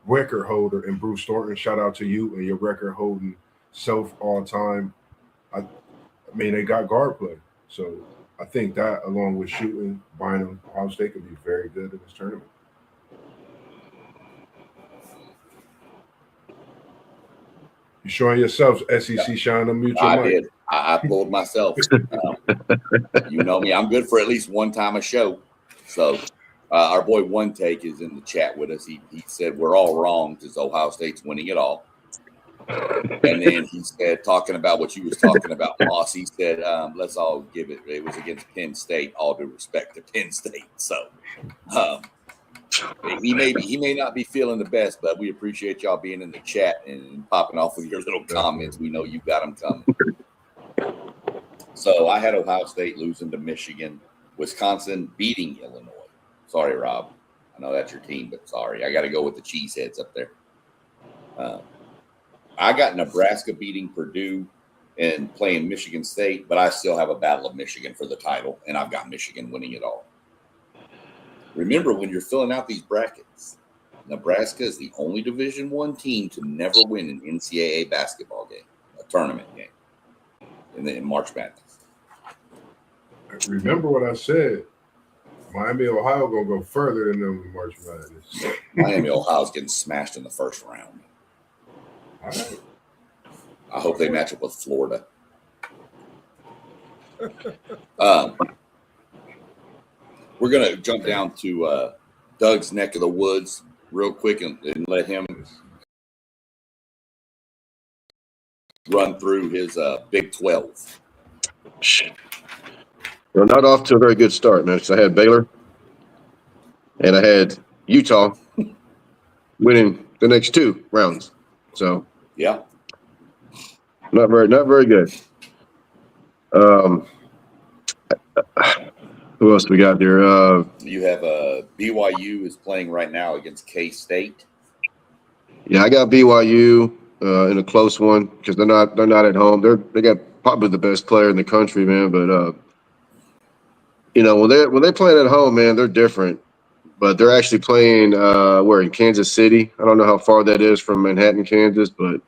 E: record holder and Bruce Thornton, shout out to you and your record holding self all time. I mean, they got guard play. So I think that, along with shooting, Bynum, Ohio State could be very good in this tournament. You showing yourself, SEC Sean, unmute your
A: I
E: mic.
A: did. I pulled myself. You know me. I'm good for at least one time a show. So our boy One Take is in the chat with us. He said we're all wrong because Ohio State's winning it all. And then he said, talking about what you was talking about, Moss, he said, let's all give it. It was against Penn State, all due respect to Penn State. So he may not be feeling the best, but we appreciate y'all being in the chat and popping off with your little comments. We know you got them coming. So I had Ohio State losing to Michigan, Wisconsin beating Illinois. Sorry, Rob. I know that's your team, but sorry. I got to go with the cheeseheads up there. I got Nebraska beating Purdue and playing Michigan State, but I still have a battle of Michigan for the title, and I've got Michigan winning it all. Remember, when you're filling out these brackets, Nebraska is the only Division I team to never win an NCAA basketball game, a tournament game, in March Madness.
E: Remember what I said. Miami, Ohio going to go further than them in March Madness.
A: Miami, Ohio's getting smashed in the first round.
E: All right.
A: I hope they match up with Florida. We're going to jump down to Doug's neck of the woods real quick and let him run through his Big 12.
D: Well, not off to a very good start, man, because I had Baylor and I had Utah winning the next 2 rounds. So
A: Yeah.
D: not very good. Who else we got there?
A: You have BYU is playing right now against K-State.
D: Yeah, I got BYU in a close one because they're not at home. They got probably the best player in the country, man. But when they're playing at home, man, they're different. But they're actually playing we're in Kansas City. I don't know how far that is from Manhattan, Kansas, but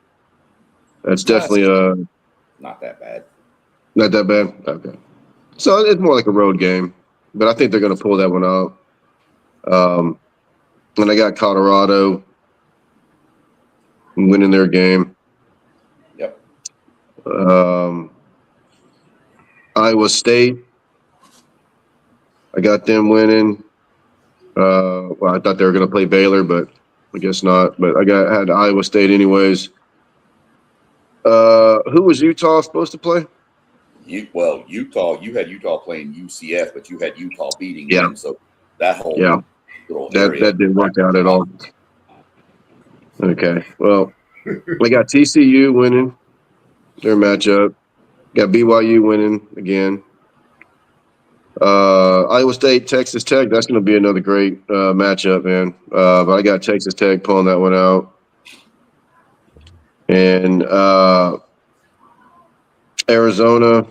D: that's definitely
A: Not that bad.
D: not that bad. Okay, so it's more like a road game, but I think they're going to pull that one out. And I got Colorado winning their game.
A: Yep.
D: Iowa State, I got them winning. Well, I thought they were going to play Baylor, but I guess not. But I had Iowa State anyways. Who was Utah supposed to play?
A: Utah. You had Utah playing UCF, but you had Utah beating
D: Yeah.
A: them. So that whole little
D: That
A: area
D: didn't work out at all. Okay. Well, we got TCU winning their matchup. Got BYU winning again. Iowa State, Texas Tech. That's going to be another great matchup, man. But I got Texas Tech pulling that one out. And Arizona,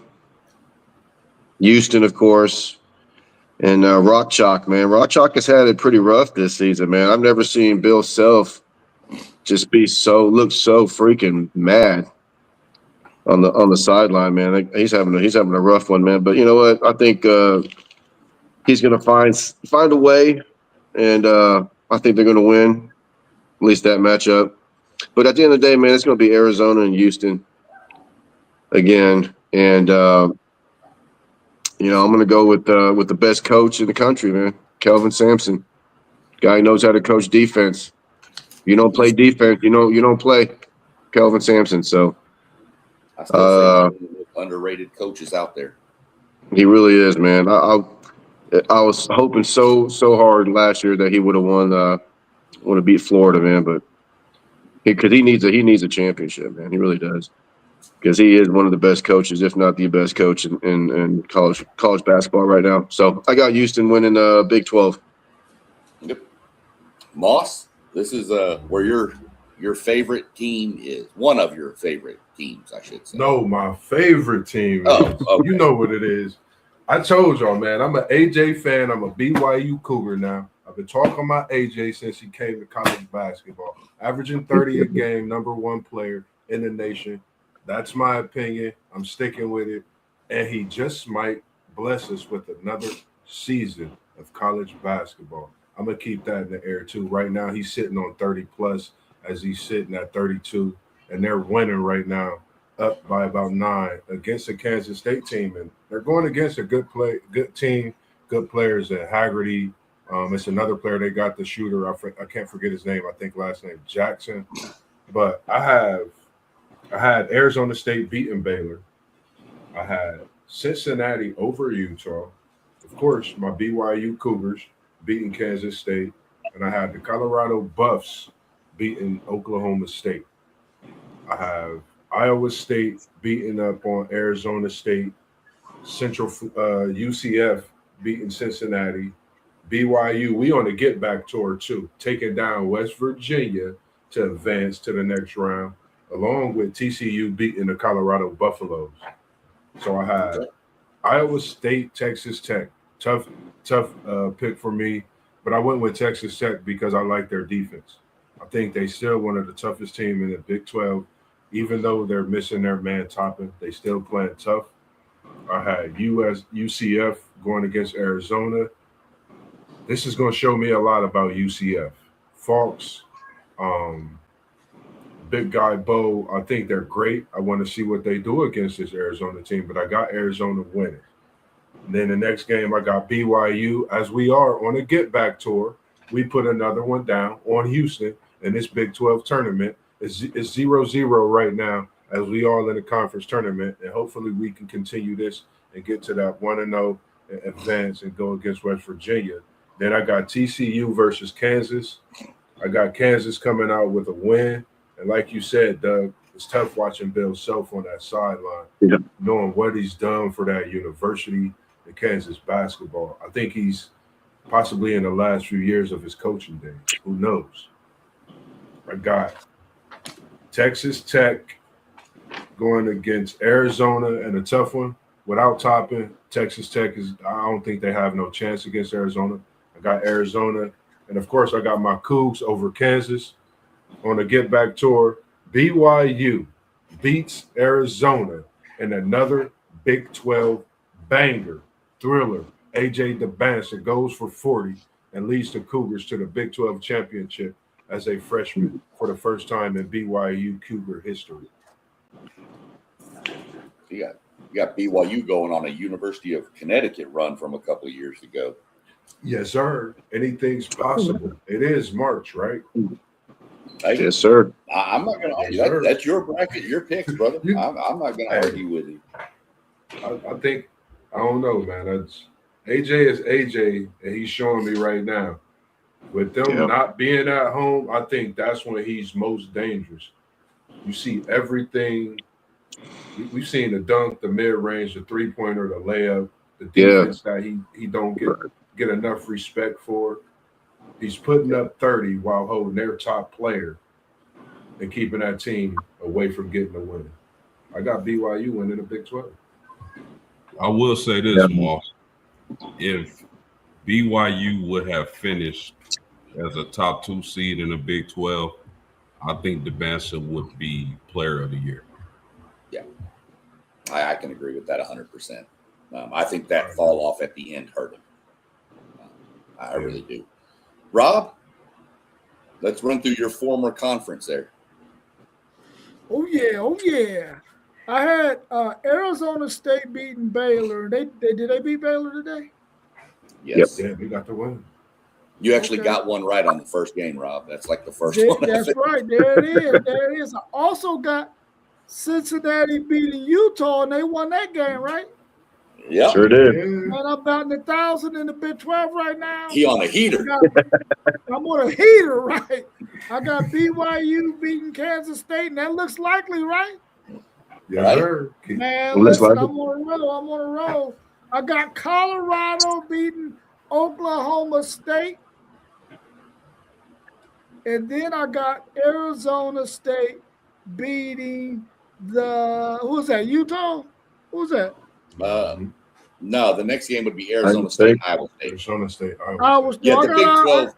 D: Houston, of course, and Rock Chalk, man. Rock Chalk has had it pretty rough this season, man. I've never seen Bill Self just look so freaking mad on the sideline, man. He's having a rough one, man. But you know what? I think he's gonna find a way, and I think they're gonna win at least that matchup. But at the end of the day, man, it's gonna be Arizona and Houston again, and I'm gonna go with the best coach in the country, man, Kelvin Sampson. Guy knows how to coach defense. You don't play defense, you don't play Kelvin Sampson. So
A: I still say one of the most underrated coaches out there.
D: he really is, man. I was hoping so hard last year that he would have would have beat Florida, man, but because he needs a championship, man. He really does. Because he is one of the best coaches, if not the best coach in college basketball right now. So I got Houston winning Big 12.
A: Yep. Moss, this is where your favorite team is. One of your favorite teams, I should say.
E: No, my favorite team.
A: Oh, okay.
E: You know what it is. I told y'all, man, I'm an AJ fan. I'm a BYU Cougar now. I've been talking about AJ since he came to college basketball. Averaging 30 a game, number one player in the nation. That's my opinion. I'm sticking with it. And he just might bless us with another season of college basketball. I'm going to keep that in the air, too. Right now, he's sitting on 30-plus as he's sitting at 32. And they're winning right now, up by about 9 against the Kansas State team. And they're going against a good team, good players at Haggerty. It's another player. They got the shooter. I can't forget his name. I think last name Jackson. But I had Arizona State beating Baylor. I had Cincinnati over Utah. Of course, my BYU Cougars beating Kansas State. And I had the Colorado Buffs beating Oklahoma State. I have Iowa State beating up on Arizona State. Central UCF beating Cincinnati. BYU, we on the get back tour too, taking down West Virginia to advance to the next round, along with TCU beating the Colorado Buffaloes. So I had Iowa State, Texas Tech. Tough pick for me, but I went with Texas Tech because I like their defense. I think they still one of the toughest teams in the Big 12. Even though they're missing their man Toppin, they still playing tough. I had UCF going against Arizona. This is going to show me a lot about UCF. Falks, Big Guy Bo, I think they're great. I want to see what they do against this Arizona team, but I got Arizona winning. And then the next game, I got BYU. As we are on a get-back tour, we put another one down on Houston in this Big 12 tournament. It's 0-0 right now as we are in the conference tournament, and hopefully we can continue this and get to that 1-0 and advance and go against West Virginia. Then I got TCU versus Kansas. I got Kansas coming out with a win. And like you said, Doug, it's tough watching Bill Self on that sideline, knowing what he's done for that university in Kansas basketball. I think he's possibly in the last few years of his coaching days. Who knows? I got Texas Tech going against Arizona and a tough one. Without Toppin, Texas Tech I don't think they have no chance against Arizona. I got Arizona. And, of course, I got my Cougs over Kansas on a get-back tour. BYU beats Arizona in another Big 12 banger, thriller. A.J. DeBansa goes for 40 and leads the Cougars to the Big 12 championship as a freshman for the first time in BYU Cougar history.
A: You got BYU going on a University of Connecticut run from a couple of years ago.
E: Yes, sir. Anything's possible. It is March, right?
A: Hey,
D: Yes, sir.
A: I'm not going to argue.
E: Yes, sir.
A: That's your bracket, your picks, brother. I'm not going to argue with you.
E: I think, I don't know, man. AJ is AJ, and he's showing me right now. With them not being at home, I think that's when he's most dangerous. You see everything. We've seen the dunk, the mid-range, the three-pointer, the layup, the defense that he don't get enough respect for. He's putting up 30 while holding their top player and keeping that team away from getting the win. I got BYU winning the Big 12.
C: I will say this, Moss. If BYU would have finished as a top 2 seed in the Big 12, I think DeBansa would be player of the year.
A: Yeah, I can agree with that 100%. I think that fall off at the end hurt him. I really do. Rob, let's run through your former conference there.
B: Oh yeah. I had Arizona State beating Baylor. Did they beat Baylor today?
A: Yes.
E: Yeah, we got the win.
A: You actually got one right on the first game, Rob. That's like the first one.
B: That's right. There it is. I also got Cincinnati beating Utah, and they won that game, right?
A: Yeah.
D: Sure did.
B: Man, I'm batting 1,000 in the Big 12 right now.
A: He on a heater.
B: I'm on a heater, right? I got BYU beating Kansas State, and that looks likely, right?
E: Yeah,
A: Right.
E: sir.
B: Man, listen, I'm on a roll. I got Colorado beating Oklahoma State. And then I got Arizona State beating who's that? Utah? Who's that?
A: No, the next game would be Arizona State, Iowa State.
E: Arizona State,
B: Iowa State.
A: Yeah, the Big 12.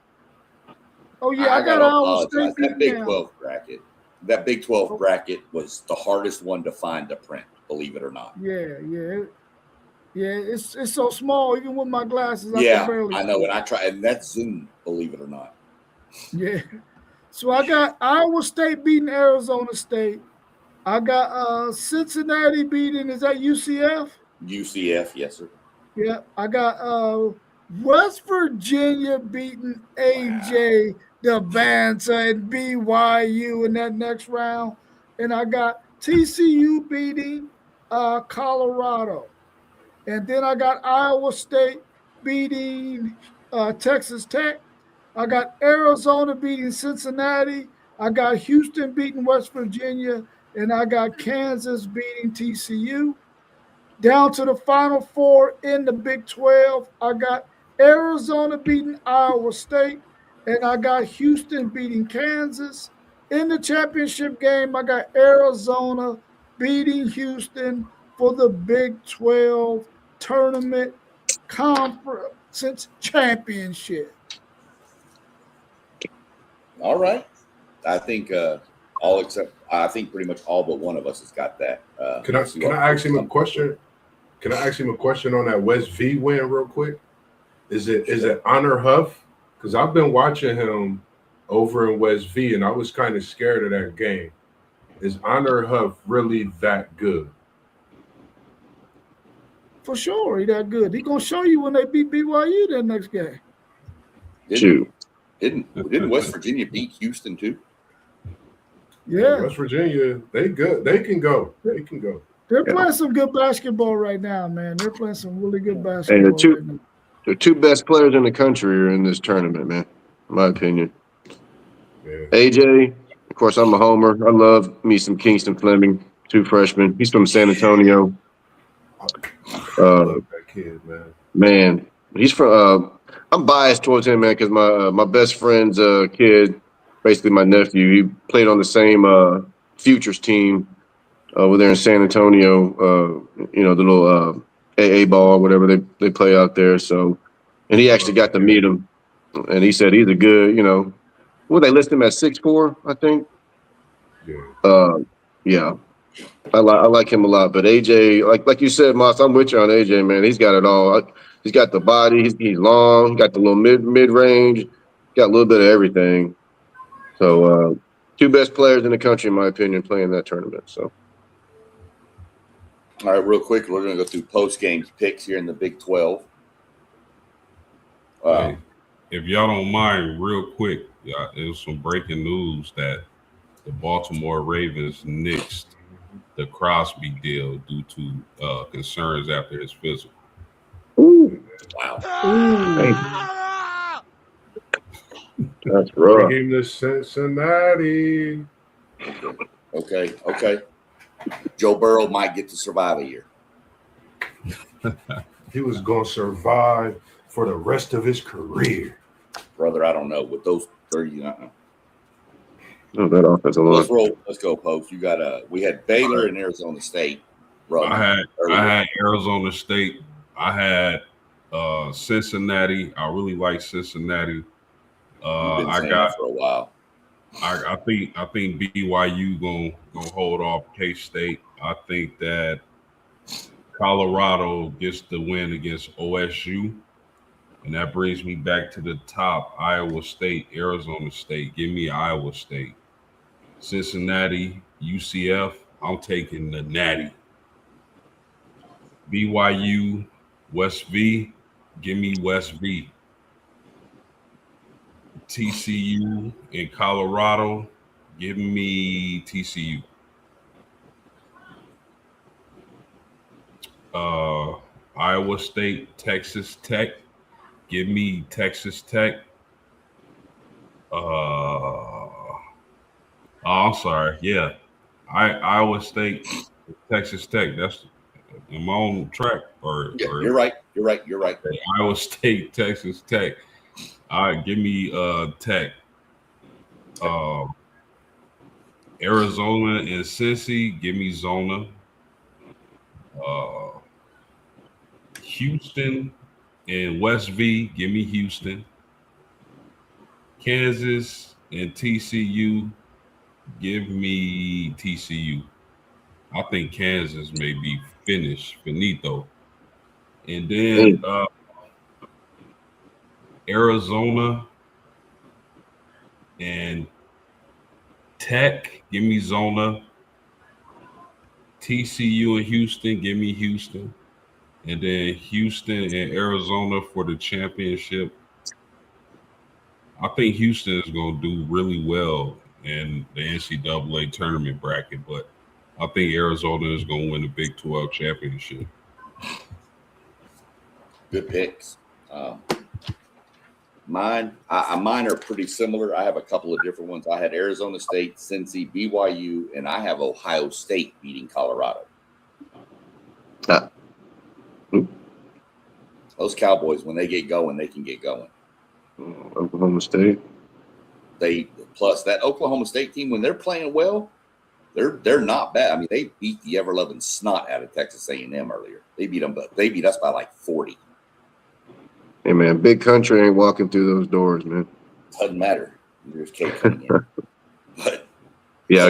B: Oh, yeah, I got Iowa State.
A: That Big 12 bracket. That Big 12 bracket was the hardest one to find to print, believe it or not.
B: Yeah. It's so small, even with my glasses. I
A: Yeah,
B: can barely
A: I know. And I try, and that's Zoom, believe it or not.
B: Yeah. So I got Iowa State beating Arizona State. I got Cincinnati beating, is that UCF?
A: UCF, yes, sir.
B: Yeah. I got West Virginia beating AJ DeBansa and BYU in that next round. And I got TCU beating Colorado. And then I got Iowa State beating Texas Tech. I got Arizona beating Cincinnati. I got Houston beating West Virginia. And I got Kansas beating TCU. Down to the Final Four in the Big 12, I got Arizona beating Iowa State. And I got Houston beating Kansas. In the championship game, I got Arizona beating Houston for the Big 12 tournament conference championship.
A: All right. I think I think pretty much all but one of us has got that.
E: Can I ask him a question? Can I ask him a question on that West V win real quick? Is it Honor Huff? Because I've been watching him over in West V, and I was kind of scared of that game. Is Honor Huff really that good?
B: For sure, he that good. He gonna show you when they beat BYU that next game.
A: Didn't West Virginia beat Houston too?
B: Yeah,
E: West Virginia, they good. They can go.
B: they're playing some good basketball right now, man. They're playing some really good basketball.
D: And the two best players in the country are in this tournament, man, in my opinion.
E: Yeah.
D: AJ, of course, I'm a homer. I love me some Kingston Fleming, 2 freshmen. He's from San Antonio.
E: I love that kid, man?
D: Man, he's from. I'm biased towards him, man, because my best friend's kid, basically my nephew, he played on the same futures team over there in San Antonio. The little AA ball, whatever they play out there. So, and he actually got to meet him, and he said he's a good. Well, they list him at 6'4", I think.
E: Yeah.
D: Yeah. I like him a lot, but AJ, like you said, Moss, I'm with you on AJ, man. He's got it all. He's got the body. He's long. He got the little mid range. Got a little bit of everything. So, two best players in the country, in my opinion, playing that tournament. So,
A: All right, real quick, we're going to go through post game picks here in the Big 12.
C: Hey, if y'all don't mind, real quick, there's some breaking news that the Baltimore Ravens nixed the Crosby deal due to concerns after his physical.
A: Wow.
D: that's rough.
E: Bring him to Cincinnati.
A: Okay. Joe Burrow might get to survive a year.
E: He was going to survive for the rest of his career.
A: Brother, I don't know. With those 30,
D: Oh, that offensive line.
A: Let's roll. Let's go, Post. You got we had Baylor and Arizona State.
C: I had Arizona State. I had Cincinnati. I really like Cincinnati. I got
A: for a while.
C: I think BYU gonna hold off K-State. I think that Colorado gets the win against OSU, and that brings me back to the top. Iowa State, Arizona State. Give me Iowa State. Cincinnati, UCF. I'm taking the Natty. BYU, West V. Give me West V. TCU in Colorado. Give me TCU. Iowa State, Texas Tech. Give me Texas Tech. I'm sorry. Yeah. Iowa State, Texas Tech. That's am I on track?
A: You're right.
C: Iowa State, Texas Tech. All right, give me Tech. Arizona and Cincy, give me Zona. Houston and West V, give me Houston. Kansas and TCU, give me TCU. I think Kansas may be finito. And then Arizona and Tech, give me Zona. TCU and Houston, give me Houston. And then Houston and Arizona for the championship. I think Houston is going to do really well in the NCAA tournament bracket, but I think Arizona is going to win the Big 12 championship.
A: Good picks. Mine are pretty similar. I have a couple of different ones. I had Arizona State, Cincy, BYU, and I have Ohio State beating Colorado. Those Cowboys, when they get going, they can get going.
D: Oklahoma State.
A: Plus that Oklahoma State team, when they're playing well, they're not bad. I mean, they beat the ever-loving snot out of Texas A&M earlier. They beat them, but they beat us by like 40.
D: Hey man, big country ain't walking through those doors, man.
A: Doesn't matter. There's K coming in. But
D: yeah,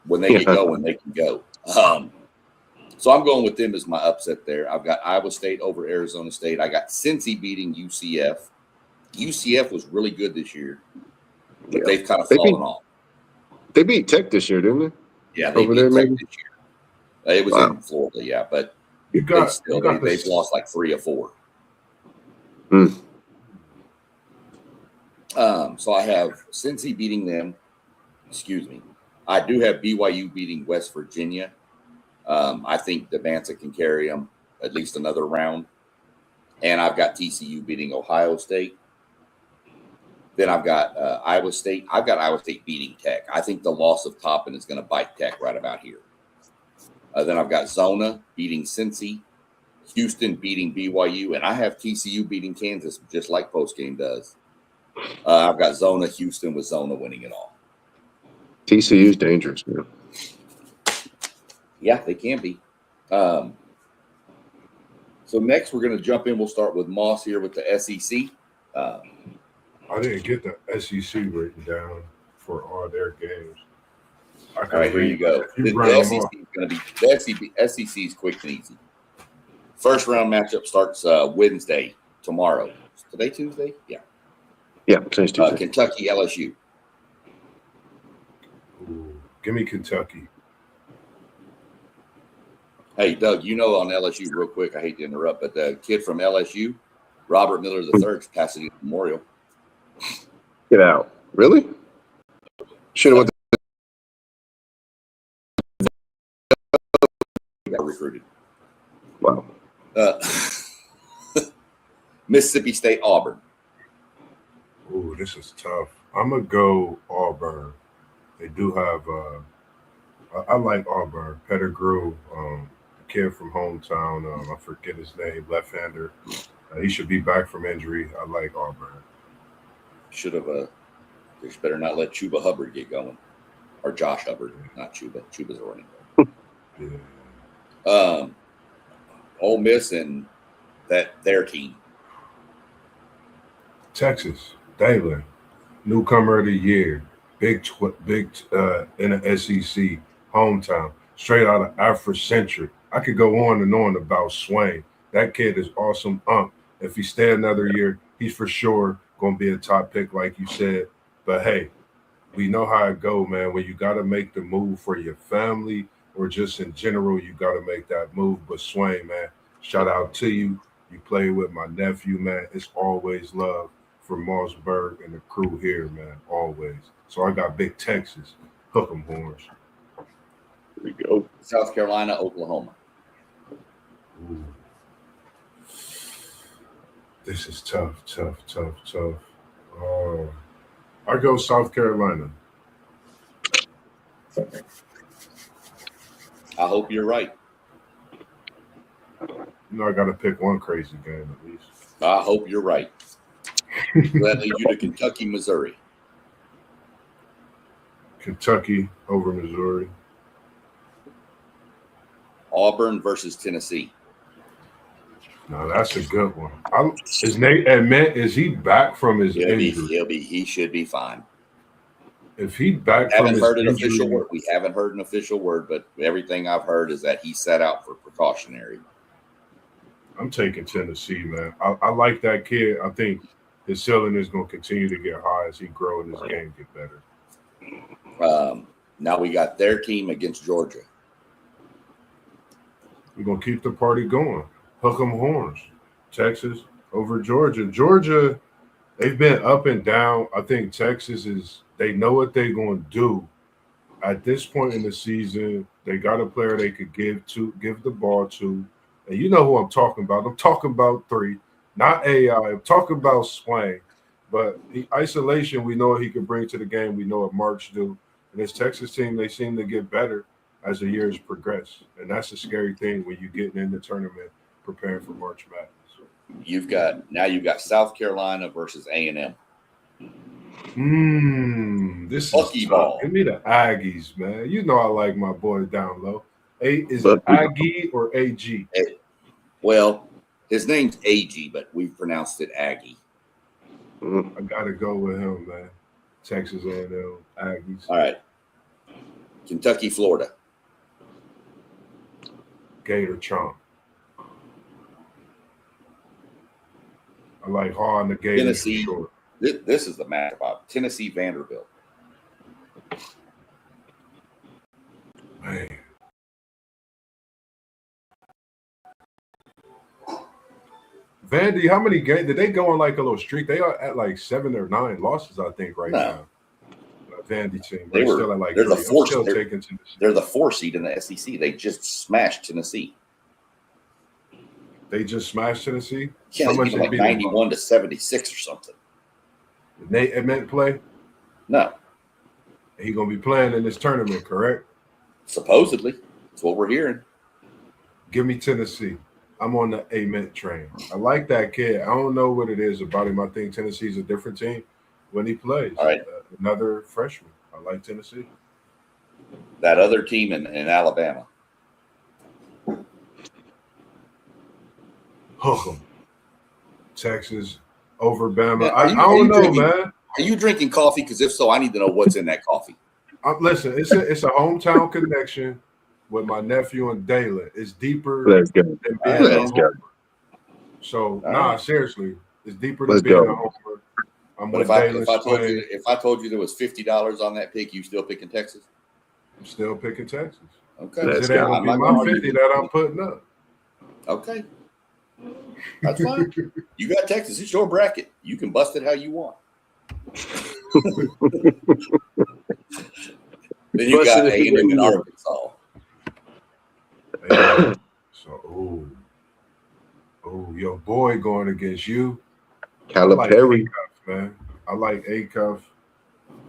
A: when they get going, they can go. So I'm going with them as my upset there. I've got Iowa State over Arizona State. I got Cincy beating UCF. UCF was really good this year, but they've kind of fallen off.
D: They beat Tech this year, didn't they?
A: Yeah, they beat Tech this year. It was in Florida, yeah, but they've lost like 3 or 4. So I have Cincy beating them. Excuse me. I do have BYU beating West Virginia. I think Devanza can carry them at least another round. And I've got TCU beating Ohio State. Then I've got Iowa State. I've got Iowa State beating Tech. I think the loss of Toppin is going to bite Tech right about here. Then I've got Zona beating Cincy. Houston beating BYU, and I have TCU beating Kansas just like postgame does. I've got Zona, Houston with Zona winning it all.
D: TCU's dangerous, man.
A: Yeah, they can be. So next we're going to jump in. We'll start with Moss here with the SEC.
E: I didn't get the SEC written down for all their games.
A: All right, here you go. The SEC is going to be the SEC is quick and easy. First round matchup starts Wednesday, tomorrow. Is today Tuesday? Yeah.
D: Yeah, today's Tuesday.
A: Kentucky, LSU.
E: Ooh, give me Kentucky.
A: Hey, Doug, you know on LSU real quick, I hate to interrupt, but the kid from LSU, Robert Miller III, is Pasadena Memorial.
D: Get out. Really? Should have went
A: Got recruited.
D: Wow.
A: Mississippi State, Auburn.
E: Ooh, this is tough. I'm going to go Auburn. They do have I like Auburn. Pettigrew, the kid from hometown, I forget his name, left-hander. He should be back from injury. I like Auburn.
A: Should have. They better not let Chuba Hubbard get going, or Josh Hubbard, not Chuba. Chuba's a running back.
E: Yeah.
A: Ole Miss and their team.
E: Texas, Dalen, newcomer of the year, big in the SEC, hometown, straight out of Afrocentric. I could go on and on about Swain. That kid is awesome. If he stay another year, he's for sure going to be a top pick, like you said. But hey, we know how it go, man. When you got to make the move for your family or just in general, you got to make that move. But Swain, man, shout out to you. You play with my nephew, man. It's always love for Mossberg and the crew here, man, always. So I got big Texas. Hook 'em horns.
D: There we go.
A: South Carolina, Oklahoma.
E: Ooh. This is tough. I go South Carolina.
A: I hope you're right.
E: You know, I got to pick one crazy game at least.
A: I hope you're right. That leads you to Kentucky, Missouri.
E: Kentucky over Missouri.
A: Auburn versus Tennessee.
E: No, that's a good one. Is Nate admit? Is he back from his injury?
A: He should be fine.
E: If he back
A: We
E: from
A: haven't
E: his
A: heard an
E: injury,
A: official word. We haven't heard an official word, but everything I've heard is that he set out for precautionary.
E: I'm taking Tennessee, man. I like that kid. I think his ceiling is going to continue to get high as he grow and his game get better.
A: Now we got their team against Georgia.
E: We're going to keep the party going. Hook 'em horns. Texas over Georgia. Georgia, they've been up and down. I think Texas they know what they're going to do. At this point in the season, they got a player they could give the ball to. And you know who I'm talking about. I'm talking about 3, not AI. I'm talking about Swain. But the isolation, we know what he can bring to the game. We know what March do. And this Texas team, they seem to get better as the years progress. And that's a scary thing when you're getting in the tournament preparing for March Madness.
A: You've got South Carolina versus A&M.
E: This
A: Bucky
E: is
A: ball.
E: Give me the Aggies, man. You know I like my boy down low. Is it Aggie or AG?
A: Well, his name's AG, but we've pronounced it Aggie.
E: I gotta go with him, man. Texas A&M Aggies.
A: All right. Kentucky, Florida.
E: Gator Chomp. I like Hall and the Gators.
A: Tennessee.
E: Sure.
A: This is the matchup. Tennessee, Vanderbilt.
E: Man. Vandy, how many games did they go on like a little streak? They are at like 7 or 9 losses, I think, right now. Vandy team. They're still at like
A: they're the 4 They're the 4 seed in the SEC. They just smashed Tennessee.
E: They just smashed Tennessee?
A: Yeah, they beat them like 91-76 or something.
E: Did Nate Edmonton play?
A: No.
E: He gonna be playing in this tournament, correct?
A: Supposedly. That's what we're hearing.
E: Give me Tennessee. I'm on the Ament train. I like that kid. I don't know what it is about him. I think Tennessee's a different team when he plays.
A: All right.
E: Another freshman. I like Tennessee.
A: That other team in Alabama.
E: Hook 'em. Texas over Bama.
A: Man,
E: I don't know, man.
A: Are you drinking coffee? Because if so, I need to know what's in that coffee.
E: Listen, it's a hometown connection with my nephew and Dalen. It's deeper
D: Let's go.
E: than being
A: Let's
E: a
D: go.
E: homer. So
A: All
E: nah,
A: right.
E: seriously, it's deeper than
D: Let's
E: being
D: go.
E: a homer. I'm
A: But
E: with
A: if
E: Dalen
A: I told you there was $50 on that pick, you still picking Texas?
E: I'm still picking Texas.
A: Okay.
D: Let's
E: It ain't
D: go.
E: gonna
A: I'm
E: be
A: not
E: my
A: gonna argue
E: 50
A: with
E: that
A: you.
E: I'm putting up.
A: Okay. That's fine. You got Texas. It's your bracket. You can bust it how you want. Then you got
D: Busted it
A: A&M in
D: the way you
A: Arkansas.
E: So, your boy going against you.
D: Calipari.
E: Man. I like Acuff.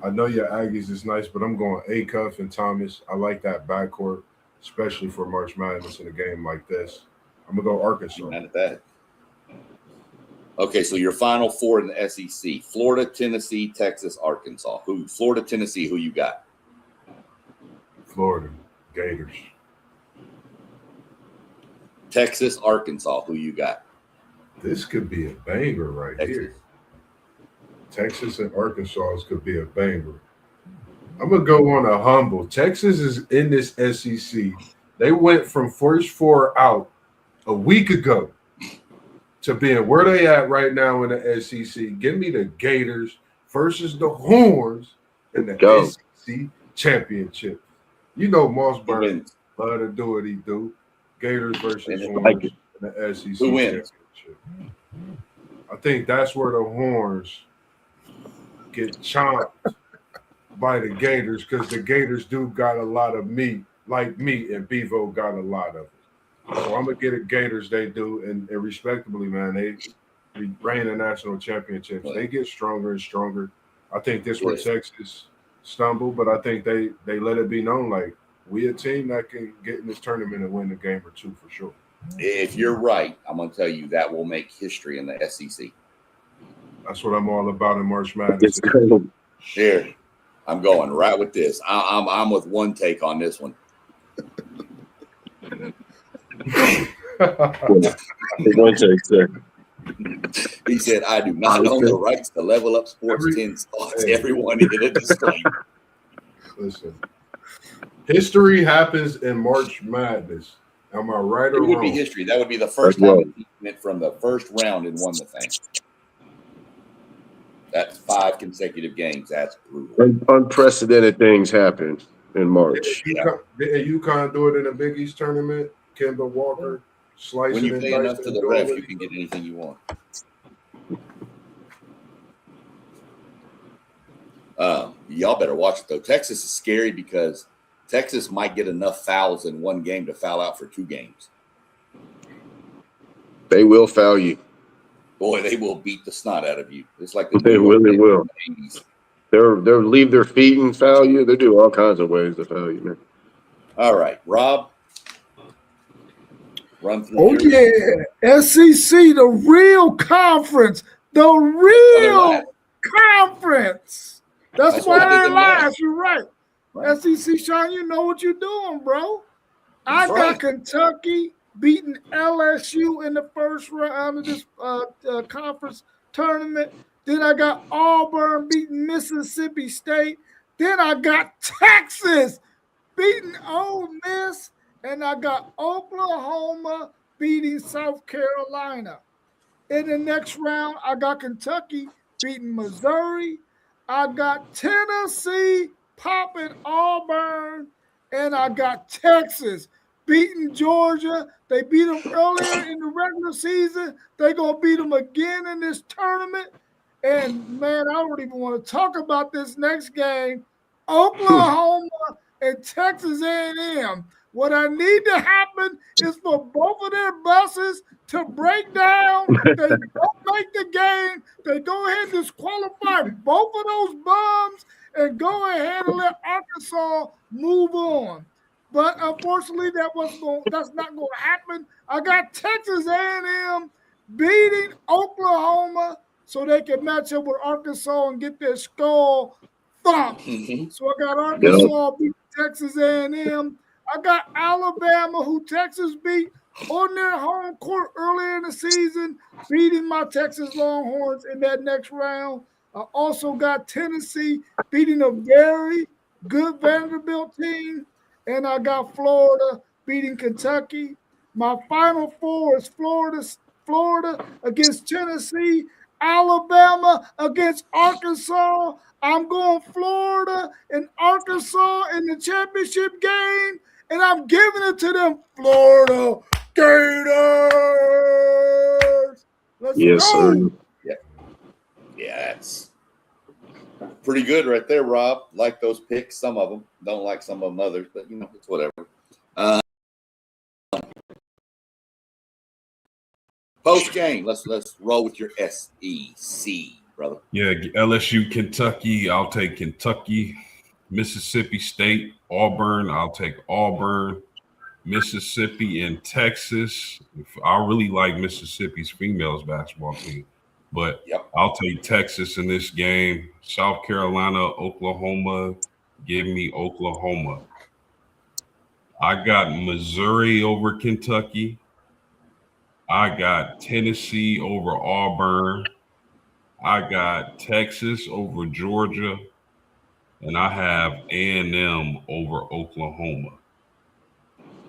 E: I know your Aggies is nice, but I'm going Acuff and Thomas. I like that backcourt, especially for March Madness in a game like this. I'm going to go Arkansas.
A: Mad at that. Okay, so your final four in the SEC: Florida, Tennessee, Texas, Arkansas. Florida, Tennessee, who you got?
E: Florida, Gators.
A: Texas, Arkansas, who you got?
E: This could be a banger right here. Texas and Arkansas could be a banger. I'm going to go on a humble. Texas is in this SEC. They went from first four out a week ago to being where they at right now in the SEC. Give me the Gators versus the Horns in the SEC championship. You know Mossberg love to do what he do. Gators versus Horns in the SEC
A: Who wins?
E: championship. I think that's where the Horns get chomped by the Gators because the Gators do got a lot of meat, like meat, and Bevo got a lot of it. So I'm gonna get it Gators. They do, and respectably, man, they reign in national championships. They get stronger and stronger. I think this where Texas stumbled, but I think they let it be known like we a team that can get in this tournament and win a game or two for sure.
A: If you're right, I'm gonna tell you that will make history in the SEC.
E: That's what I'm all about in March Madness.
A: Here, I'm going right with this. I'm with one take on this one.
D: One take, sir.
A: He said, "I do not own the rights to Level Up Sports 10 spots." Everyone in a disclaimer.
E: Listen, history happens in March Madness. Am I right or
A: It would
E: wrong?
A: be history. That would be the first time a team went from the first round and won the thing. That's 5 consecutive games. That's brutal.
D: Unprecedented things happen in March.
E: Didn't UConn do it in a Big East tournament? Kemba Walker slicing
A: When you
E: and
A: pay enough
E: dicing
A: to the
E: and
A: ref,
E: doing
A: you can get anything you want. Y'all better watch it, though. Texas is scary because Texas might get enough fouls in one game to foul out for 2 games.
D: They will foul you.
A: Boy, they will beat the snot out of you. It's like
D: They really will.
A: In the 80s.
D: They'll leave their feet and foul you. They do all kinds of ways to foul you, man.
A: All right, Rob. Run through.
B: Oh, yeah. SEC, the real conference. The real conference. That's why they last. You're right. SEC, Sean, you know what you're doing, bro. I got Kentucky beating LSU in the first round of this conference tournament. Then I got Auburn beating Mississippi State. Then I got Texas beating Ole Miss. And I got Oklahoma beating South Carolina. In the next round, I got Kentucky beating Missouri. I got Tennessee popping Auburn. And I got Texas beating Georgia. They beat them earlier in the regular season. They're going to beat them again in this tournament. And, man, I don't even want to talk about this next game. Oklahoma and Texas A&M. What I need to happen is for both of their buses to break down. They don't make the game. They go ahead and disqualify both of those bums and go ahead and let Arkansas move on. but unfortunately, that's not going to happen. I got Texas A&M beating Oklahoma so they can match up with Arkansas and get their skull thumped. So I got Arkansas beating Texas A&M. I got Alabama, who Texas beat on their home court earlier in the season, beating my Texas Longhorns in that next round. I also got Tennessee beating a very good Vanderbilt team, and I got Florida beating Kentucky. My final four is Florida against Tennessee, Alabama against Arkansas. I'm going Florida and Arkansas in the championship game, and I'm giving it to them Florida Gators. Let's
D: Yes,
B: go.
D: sir.
A: Yeah, that's pretty good right there, Rob. Like those picks, some of them. Don't like some of them others, but it's whatever. Post game, let's roll with your SEC, brother.
C: Yeah, LSU, Kentucky. I'll take Kentucky. Mississippi State, Auburn. I'll take Auburn. Mississippi and Texas. I really like Mississippi's females basketball team, but I'll take Texas in this game. South Carolina, Oklahoma. Give me Oklahoma. I got Missouri over Kentucky. I got Tennessee over Auburn. I got Texas over Georgia. And I have A&M over Oklahoma.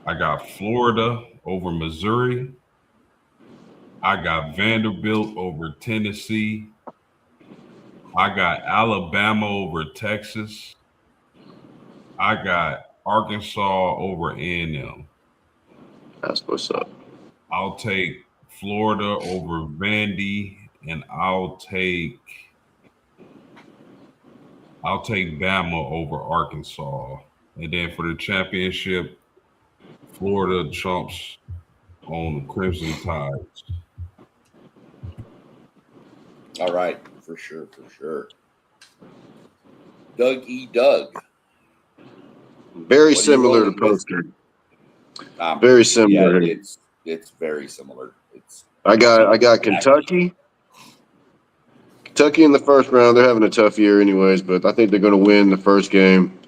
C: I got Florida over Missouri. I got Vanderbilt over Tennessee. I got Alabama over Texas. I got Arkansas over A&M.
D: That's what's up.
C: I'll take Florida over Vandy, and I'll take Bama over Arkansas. And then for the championship, Florida trumps on the Crimson Tides.
A: All right, for sure. Doug E. Doug.
D: Very similar to poster. Very similar.
A: Yeah, it's very similar.
D: I got Kentucky. Kentucky in the first round. They're having a tough year anyways, but I think they're going to win the first game.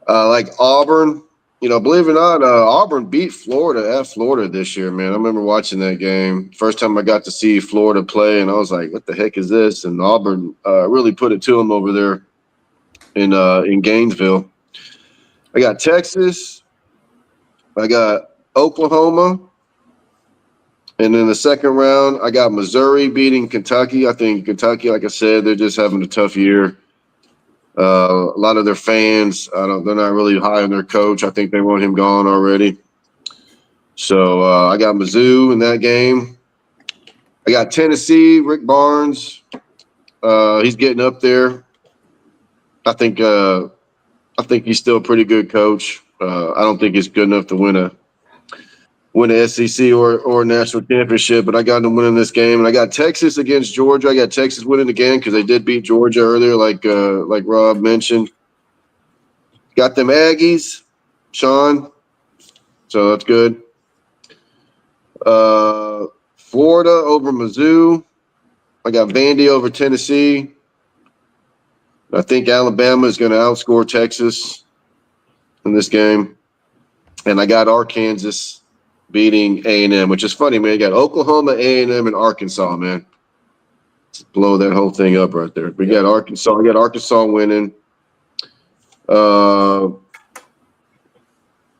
D: Like Auburn, believe it or not, Auburn beat Florida at Florida this year, man. I remember watching that game. First time I got to see Florida play, and I was like, what the heck is this? And Auburn really put it to them over there in Gainesville. I got Texas. I got Oklahoma. And in the second round, I got Missouri beating Kentucky. I think Kentucky, like I said, they're just having a tough year. A lot of their fans, they're not really high on their coach. I think they want him gone already. So I got Mizzou in that game. I got Tennessee, Rick Barnes. He's getting up there. I think he's still a pretty good coach. I don't think he's good enough to win a SEC or a national championship, but I got them winning this game. And I got Texas against Georgia. I got Texas winning again because they did beat Georgia earlier, like Rob mentioned. Got them Aggies, Sean. So that's good. Florida over Mizzou. I got Vandy over Tennessee. I think Alabama is going to outscore Texas in this game. And I got Arkansas beating A&M, which is funny, man. You got Oklahoma, A&M, and Arkansas, man. Let's blow that whole thing up right there. We got Arkansas. We got Arkansas winning. The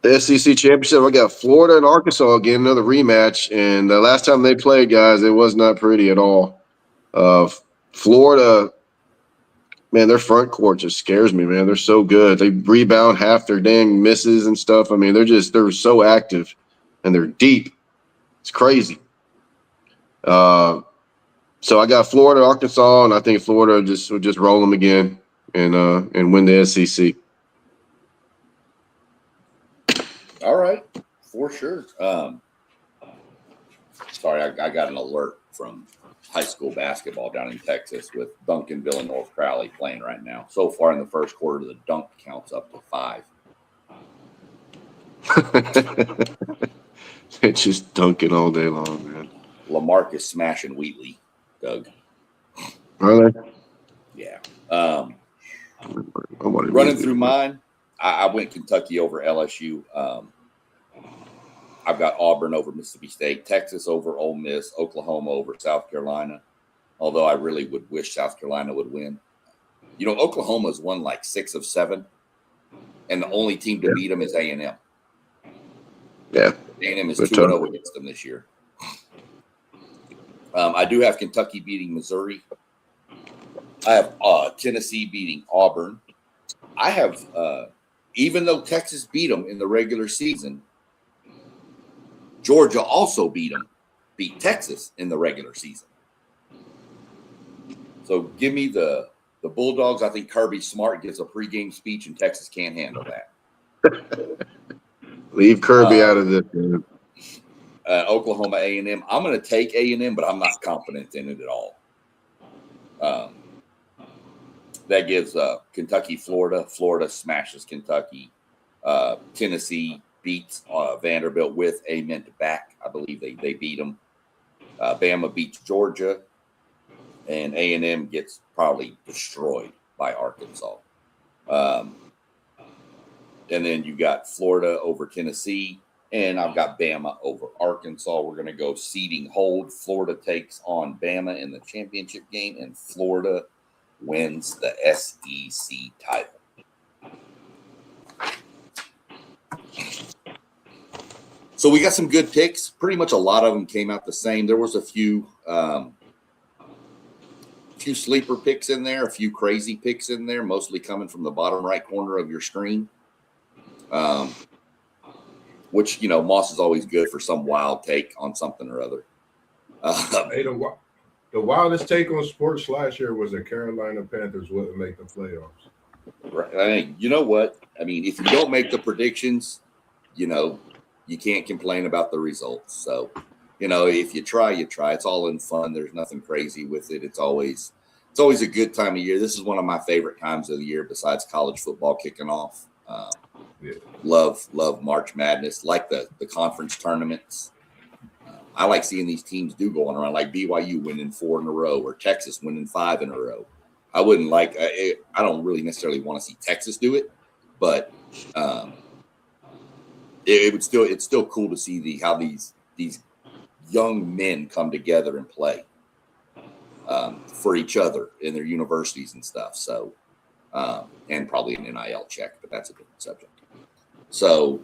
D: SEC championship, I got Florida and Arkansas again, another rematch. And the last time they played, guys, it was not pretty at all. Florida, man, their front court just scares me, man. They're so good. They rebound half their dang misses and stuff. I mean, they're so active. And they're deep. It's crazy. So I got Florida, Arkansas, and I think Florida will just roll them again and win the SEC.
A: All right, for sure. Sorry, I got an alert from high school basketball down in Texas with Duncanville and North Crowley playing right now. So far in the first quarter, the dunk count's up to 5.
D: They're just dunking all day long, man.
A: Lamarcus smashing Wheatley, Doug.
D: Are they?
A: Yeah.
D: I wanted
A: Running
D: Wheatley.
A: through mine, I went Kentucky over LSU. I've got Auburn over Mississippi State, Texas over Ole Miss, Oklahoma over South Carolina, although I really would wish South Carolina would win. You know, Oklahoma's won like 6 of 7, and the only team to beat them is A&M.
D: Yeah.
A: A&M is
D: They're
A: 2-0 against them this year. I do have Kentucky beating Missouri. I have Tennessee beating Auburn. I have, even though Texas beat them in the regular season, Georgia also beat Texas in the regular season. So give me the Bulldogs. I think Kirby Smart gives a pregame speech, and Texas can't handle that.
D: Leave Kirby out of this, man.
A: Oklahoma A&M. I'm going to take A&M, but I'm not confident in it at all. That gives Kentucky, Florida. Florida smashes Kentucky. Tennessee beats Vanderbilt with a mint back. I believe they beat them. Bama beats Georgia, and A&M gets probably destroyed by Arkansas. And then you got Florida over Tennessee, and I've got Bama over Arkansas. We're going to go seeding hold. Florida takes on Bama in the championship game, and Florida wins the SEC title. So we got some good picks. Pretty much a lot of them came out the same. There was a few sleeper picks in there, a few crazy picks in there, mostly coming from the bottom right corner of your screen. Which, you know, Moss is always good for some wild take on something or other.
E: Hey, the wildest take on sports last year was the Carolina Panthers wouldn't make the playoffs.
A: Right. I mean, you know what? I mean, if you don't make the predictions, you know, you can't complain about the results. So, you know, if you try, you try. It's all in fun. There's nothing crazy with it. It's always a good time of year. This is one of my favorite times of the year besides college football kicking off.
E: Yeah.
A: Love March Madness, like the conference tournaments. I like seeing these teams going around, like BYU winning 4 in a row or Texas winning 5 in a row. I wouldn't like I don't really necessarily want to see Texas do it, but it's still cool to see how these young men come together and play for each other in their universities and stuff. So and probably an NIL check, but that's a different subject. So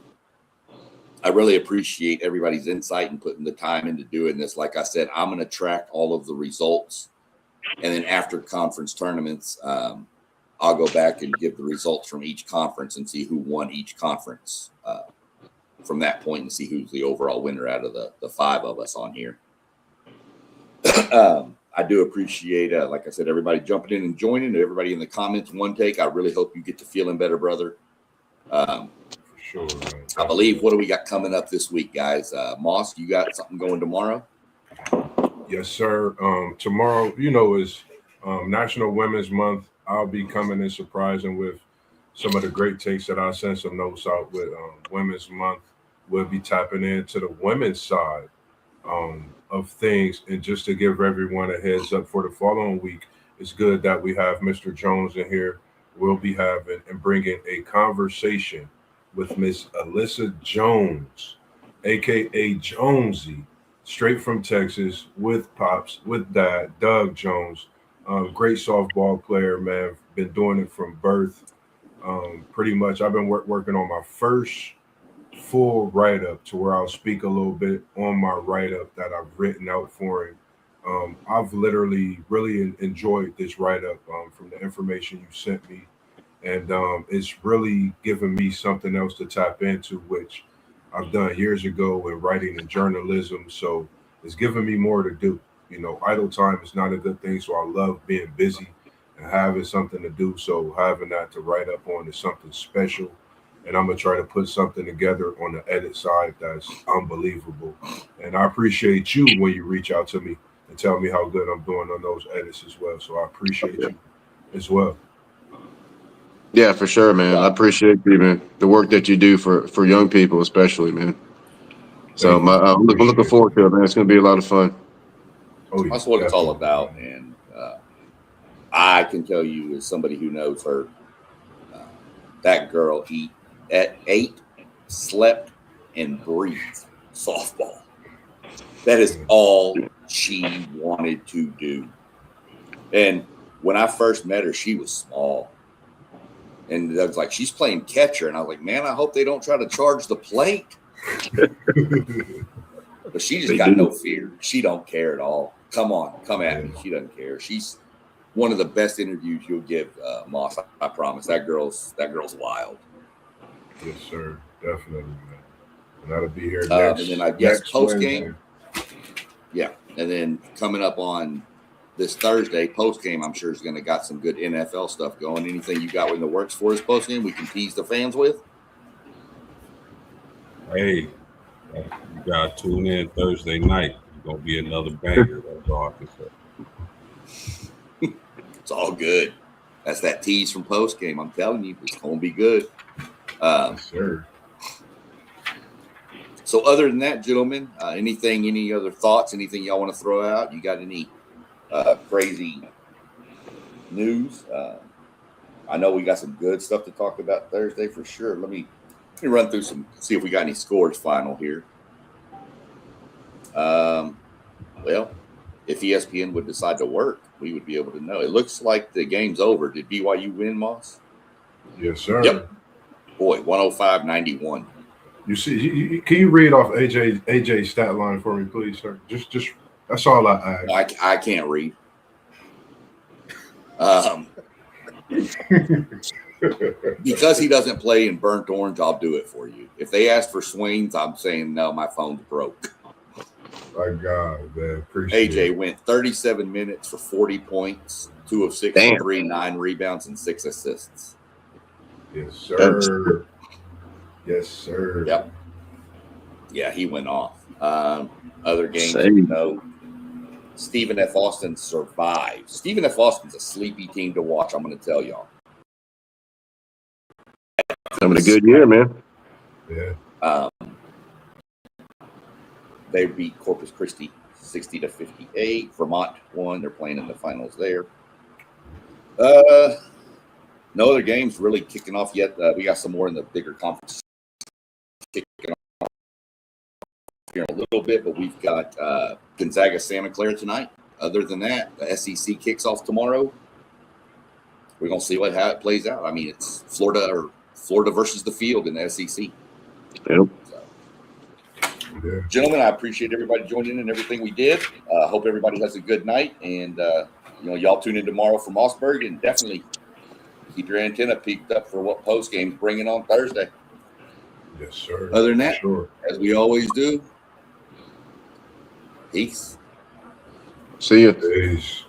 A: I really appreciate everybody's insight and putting the time into doing this. Like I said, I'm going to track all of the results. And then after conference tournaments, I'll go back and give the results from each conference and see who won each conference from that point and see who's the overall winner out of the 5 of us on here. I do appreciate, like I said, everybody jumping in and joining. Everybody in the comments, one take. I really hope you get to feeling better, brother.
E: For sure, man.
A: I believe, what do we got coming up this week, guys? Moss, you got something going tomorrow?
E: Yes, sir. Tomorrow, you know, is National Women's Month. I'll be coming and surprising with some of the great takes that I sent some notes out with Women's Month. We'll be tapping into the women's side of things. And just to give everyone a heads up for the following week, it's good that we have Mr. Jones in here. We'll be having and bringing a conversation with Miss Alyssa Jones, a.k.a. Jonesy, straight from Texas, with Pops, with Dad, Doug Jones. Great softball player, man. Been doing it from birth. Pretty much, I've been working on my first full write-up to where I'll speak a little bit on my write-up that I've written out for him. I've literally really enjoyed this write-up from the information you sent me. And it's really given me something else to tap into, which I've done years ago in writing and journalism. So it's given me more to do. You know, idle time is not a good thing. So I love being busy and having something to do. So having that to write up on is something special. And I'm going to try to put something together on the edit side that's unbelievable. And I appreciate you when you reach out to me and tell me how good I'm doing on those edits as well. So I appreciate you as well.
D: Yeah, for sure, man. I appreciate you, man. The work that you do for young people, especially, man. So
E: Thank you.
D: I'm looking
E: Appreciate
D: forward
E: it.
D: to it, man. It's going to be a lot of fun.
E: Oh, yeah,
A: That's what it's all
E: definitely,
A: about.
E: man.
A: And I can tell you, as somebody who knows her, that girl ate, slept, and breathed softball. That is all she wanted to do. And when I first met her, she was small. And I was like, she's playing catcher. And I was like, man, I hope they don't try to charge the plate. But she just
D: They
A: got
D: do.
A: no fear. She don't care at all. Come on, come at me. She doesn't care. She's one of the best interviews you'll give, Moss. I promise. That girl's wild.
E: Yes, sir. Definitely, man. And that'll be here
A: And then I guess
E: next
A: post
E: Wednesday.
A: game. Yeah. And then coming up on this Thursday, post game, I'm sure is going to got some good NFL stuff going. Anything you got in the works for us post game we can tease the fans with?
C: Hey, you gotta tune in Thursday night. It's gonna be another banger. That's all I can say.
A: It's all good. That's that tease from post game. I'm telling you, it's going to be good.
E: Yes, sir.
A: So other than that, gentlemen, any other thoughts, anything y'all want to throw out? You got any crazy news? I know we got some good stuff to talk about Thursday for sure. Let me run through see if we got any scores final here. Well, if ESPN would decide to work, we would be able to know. It looks like the game's over. Did BYU win, Moss?
E: Yes, sir.
A: Yep. Boy, 105-91.
E: You see, can you read off AJ's stat line for me, please, sir? Just that's all I ask.
A: I can't read. Because he doesn't play in burnt orange, I'll do it for you. If they ask for swings, I'm saying no, my phone's broke.
E: My God, man. Appreciate
A: AJ
E: it.
A: went 37 minutes for 40 points, 2 of 6
D: Damn.
A: from 3, 9 rebounds, and 6 assists.
E: Yes, sir. Yes, sir.
A: Yep. Yeah, he went off. Other games,
D: Same.
A: you know, Stephen F. Austin survived. Stephen F. Austin's a sleepy team to watch, I'm going to tell y'all.
D: Having a good year, man.
E: Yeah.
A: They beat Corpus Christi 60-58. Vermont won. They're playing in the finals there. No other games really kicking off yet. We got some more in the bigger conference kicking off here in a little bit, but we've got Gonzaga Santa Clara tonight. Other than that, the SEC kicks off tomorrow. We're gonna see how it plays out. I mean, it's Florida versus the field in the SEC.
D: Yep.
E: Yeah.
A: Gentlemen, I appreciate everybody joining in everything we did. Hope everybody has a good night, and y'all tune in tomorrow for Mossberg, and definitely keep your antenna peaked up for what post game's bringing on Thursday.
E: Yes, sir.
A: Other than that,
E: Sure.
A: as we always do, peace.
D: See you.
E: Peace.